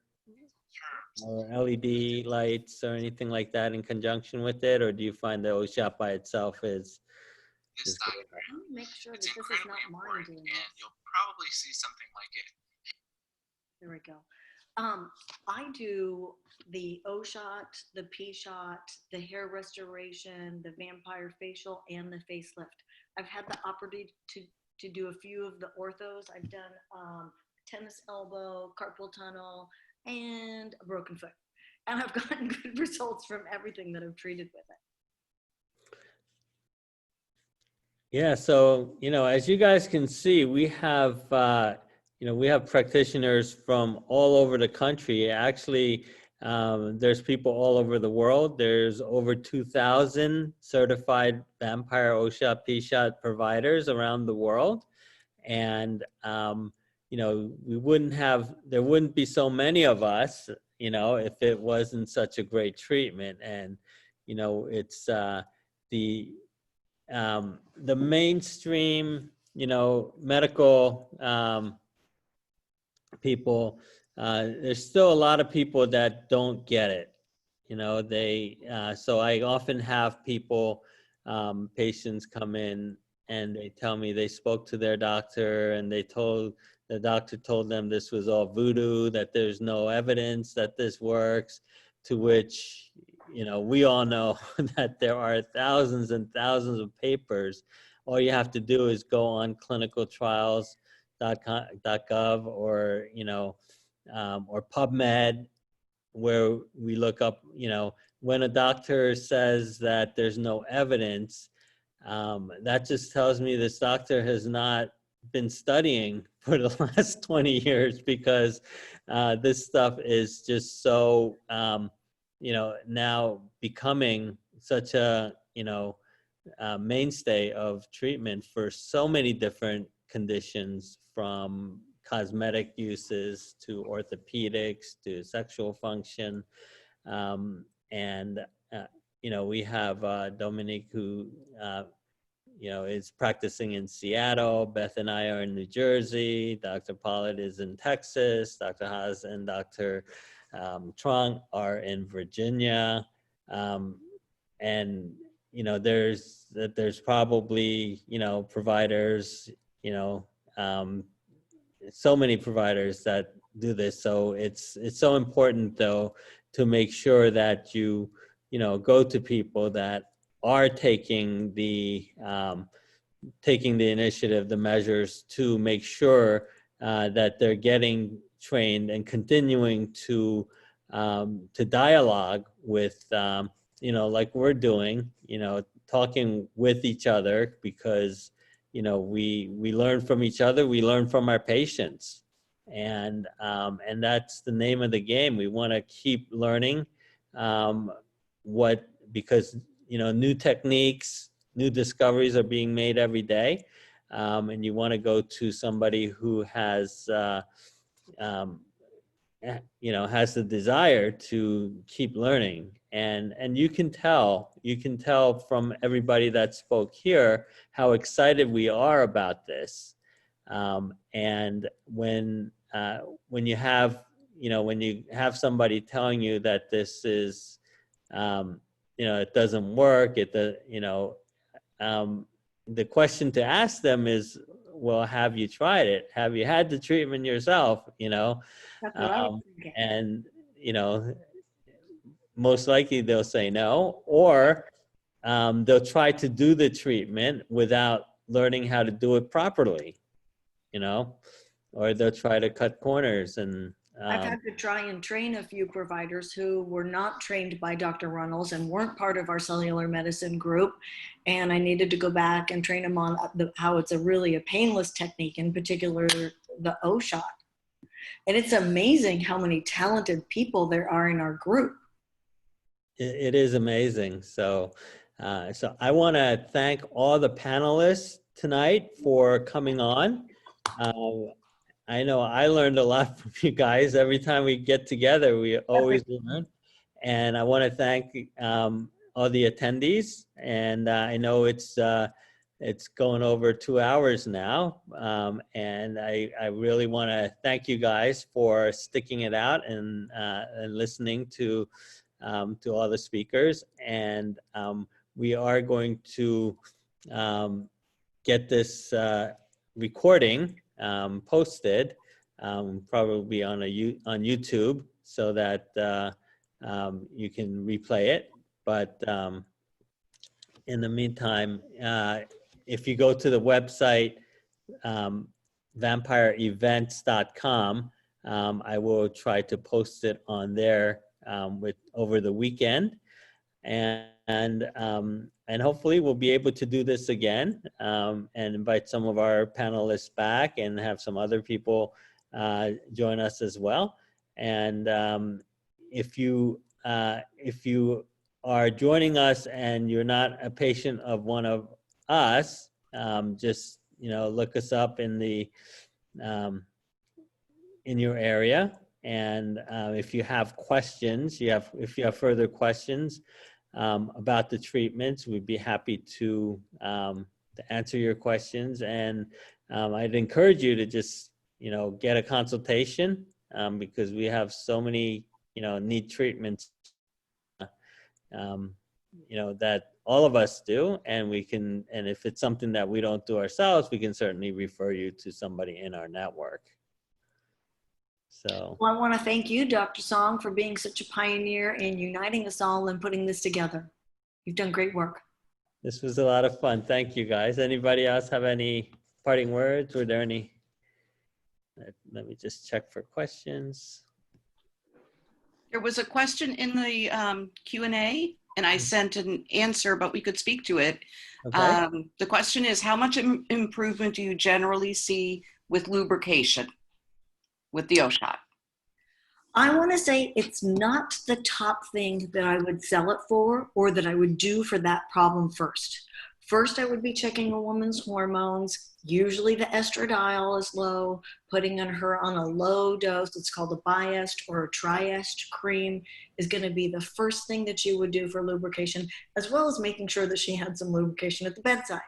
or LED lights or anything like that in conjunction with it, or do you find the O-shot by itself is good? Let me make sure that this is not mine doing this. You'll probably see something like it. There we go. I do the O-shot, the P-shot, the hair restoration, the vampire facial, and the facelift. I've had the opportunity to do a few of the orthos. I've done tennis elbow, carpal tunnel, and a broken foot. And I've gotten good results from everything that I've treated with it. Yeah, so, as you guys can see, we have, we have practitioners from all over the country. Actually, there's people all over the world. There's over 2,000 certified vampire O-shot, P-shot providers around the world. And, there wouldn't be so many of us, if it wasn't such a great treatment. And, it's the mainstream, medical people, there's still a lot of people that don't get it. So I often have people, patients come in and they tell me they spoke to their doctor and the doctor told them this was all voodoo, that there's no evidence that this works, to which, we all know that there are thousands and thousands of papers. All you have to do is go on clinicaltrials.gov or, or PubMed, where we look up, when a doctor says that there's no evidence, that just tells me this doctor has not been studying for the last 20 years, because this stuff is just so, now becoming such a, mainstay of treatment for so many different conditions, from cosmetic uses to orthopedics to sexual function. We have Dominique, who, is practicing in Seattle. Beth and I are in New Jersey. Dr. Polit is in Texas. Dr. Hasz and Dr. Truong are in Virginia. There's probably, providers, so many providers that do this. So it's so important, though, to make sure that you go to people that are taking the initiative, the measures to make sure that they're getting trained and continuing to dialogue with, like we're doing, talking with each other, because, we learn from each other, we learn from our patients. And that's the name of the game. We want to keep learning because, new techniques, new discoveries are being made every day. And you want to go to somebody who has, has the desire to keep learning. And you can tell from everybody that spoke here how excited we are about this. And when you have somebody telling you that this is, it doesn't work, the question to ask them is, well, have you tried it? Have you had the treatment yourself? That's what I was thinking. And, most likely they'll say no, or they'll try to do the treatment without learning how to do it properly, or they'll try to cut corners. And I've had to try and train a few providers who were not trained by Dr. Runnels and weren't part of our cellular medicine group. And I needed to go back and train them on how it's really a painless technique, in particular, the O shot. And it's amazing how many talented people there are in our group. It is amazing. So I want to thank all the panelists tonight for coming on. I know I learned a lot from you guys. Every time we get together, we always learn. And I want to thank all the attendees. And I know it's going over 2 hours now. And I really want to thank you guys for sticking it out and listening to all the speakers. And we are going to get this recording posted, probably on YouTube, so that you can replay it. But in the meantime, if you go to the website vampireevents.com, I will try to post it on there over the weekend, and hopefully we'll be able to do this again, and invite some of our panelists back and have some other people join us as well. And if you are joining us and you're not a patient of one of us, just look us up in your area. And if you have questions, if you have further questions about the treatments, we'd be happy to answer your questions. And I'd encourage you to just get a consultation, because we have so many need treatments that all of us do, and if it's something that we don't do ourselves, we can certainly refer you to somebody in our network. So, well, I want to thank you, Dr. Song, for being such a pioneer in uniting us all and putting this together. You've done great work. This was a lot of fun. Thank you, guys. Anybody else have any parting words? Were there any? Let me just check for questions. There was a question in the Q&A, and I sent an answer, but we could speak to it. Okay. The question is, how much improvement do you generally see with lubrication with the O shot? I want to say it's not the top thing that I would sell it for, or that I would do for that problem first. First, I would be checking a woman's hormones. Usually the estradiol is low. Putting her on a low dose, it's called a biest or a triest cream, is going to be the first thing that you would do for lubrication, as well as making sure that she had some lubrication at the bedside.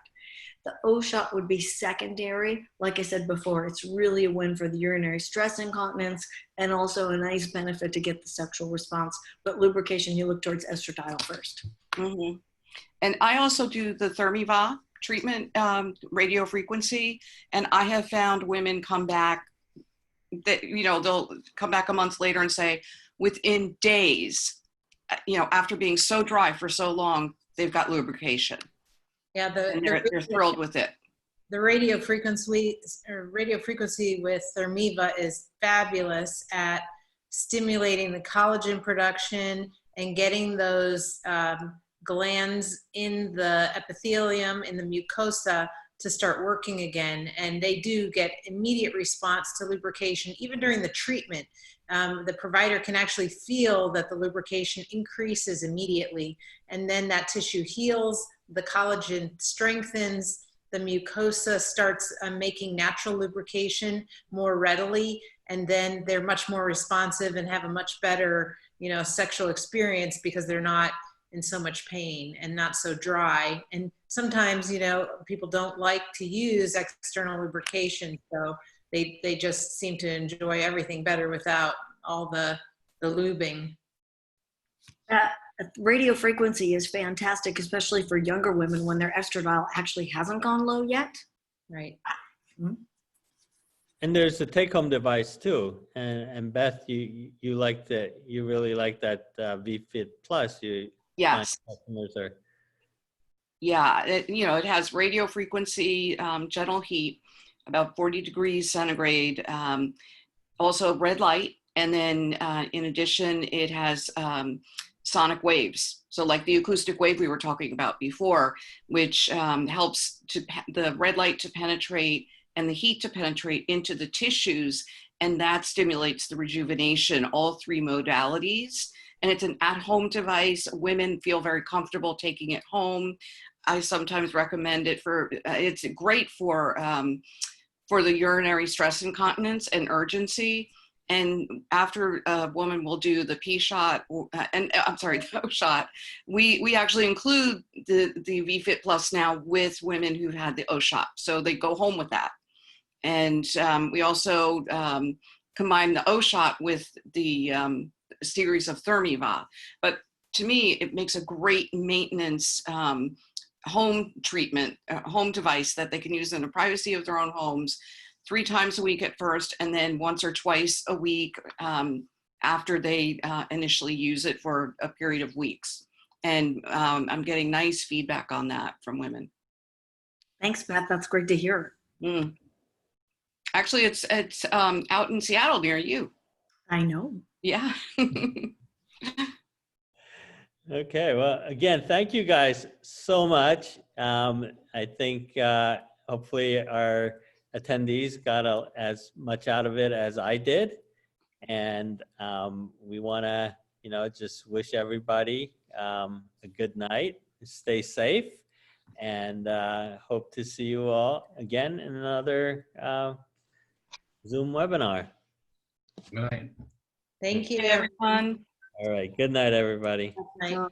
The O shot would be secondary. Like I said before, it's really a win for the urinary stress incontinence, and also a nice benefit to get the sexual response. But lubrication, you look towards estradiol first. Mm-hmm. And I also do the Thermiva treatment, radio frequency, and I have found women come back that, they'll come back a month later and say, within days, after being so dry for so long, they've got lubrication. Yeah, they're thrilled with it. The radio frequency with Thermiva is fabulous at stimulating the collagen production and getting those glands in the epithelium, in the mucosa, to start working again. And they do get immediate response to lubrication, even during the treatment. The provider can actually feel that the lubrication increases immediately, and then that tissue heals, the collagen strengthens, the mucosa starts making natural lubrication more readily, and then they're much more responsive and have a much better, sexual experience, because they're not in so much pain and not so dry. And sometimes, people don't like to use external lubrication, so they just seem to enjoy everything better without all the lubing. Radio frequency is fantastic, especially for younger women when their estradiol actually hasn't gone low yet. Right. And there's a take-home device too. And Beth, you really like that VFit Plus. You find Yes. customers are. Yeah, it has radio frequency, gentle heat, about 40 degrees centigrade, also red light. And then in addition, it has sonic waves. So like the acoustic wave we were talking about before, which helps the red light to penetrate and the heat to penetrate into the tissues. And that stimulates the rejuvenation, all three modalities. And it's an at-home device. Women feel very comfortable taking it home. I sometimes recommend it it's great for the urinary stress incontinence and urgency. And after a woman will do the P shot, the O shot, we actually include the VFit Plus now with women who've had the O shot. So they go home with that. And we also combine the O shot with the series of Thermiva. But to me, it makes a great maintenance home treatment, home device that they can use in the privacy of their own homes 3 times a week at first, and then once or twice a week after they initially use it for a period of weeks. And I'm getting nice feedback on that from women. Thanks, Beth. That's great to hear. Actually, it's out in Seattle near you. I know. Yeah. Okay, well, again, thank you guys so much. I think hopefully our attendees got as much out of it as I did. And we want to, just wish everybody a good night, stay safe, and hope to see you all again in another Zoom webinar. Good night. Thank you. Hey, everyone. All right, good night, everybody. Good night.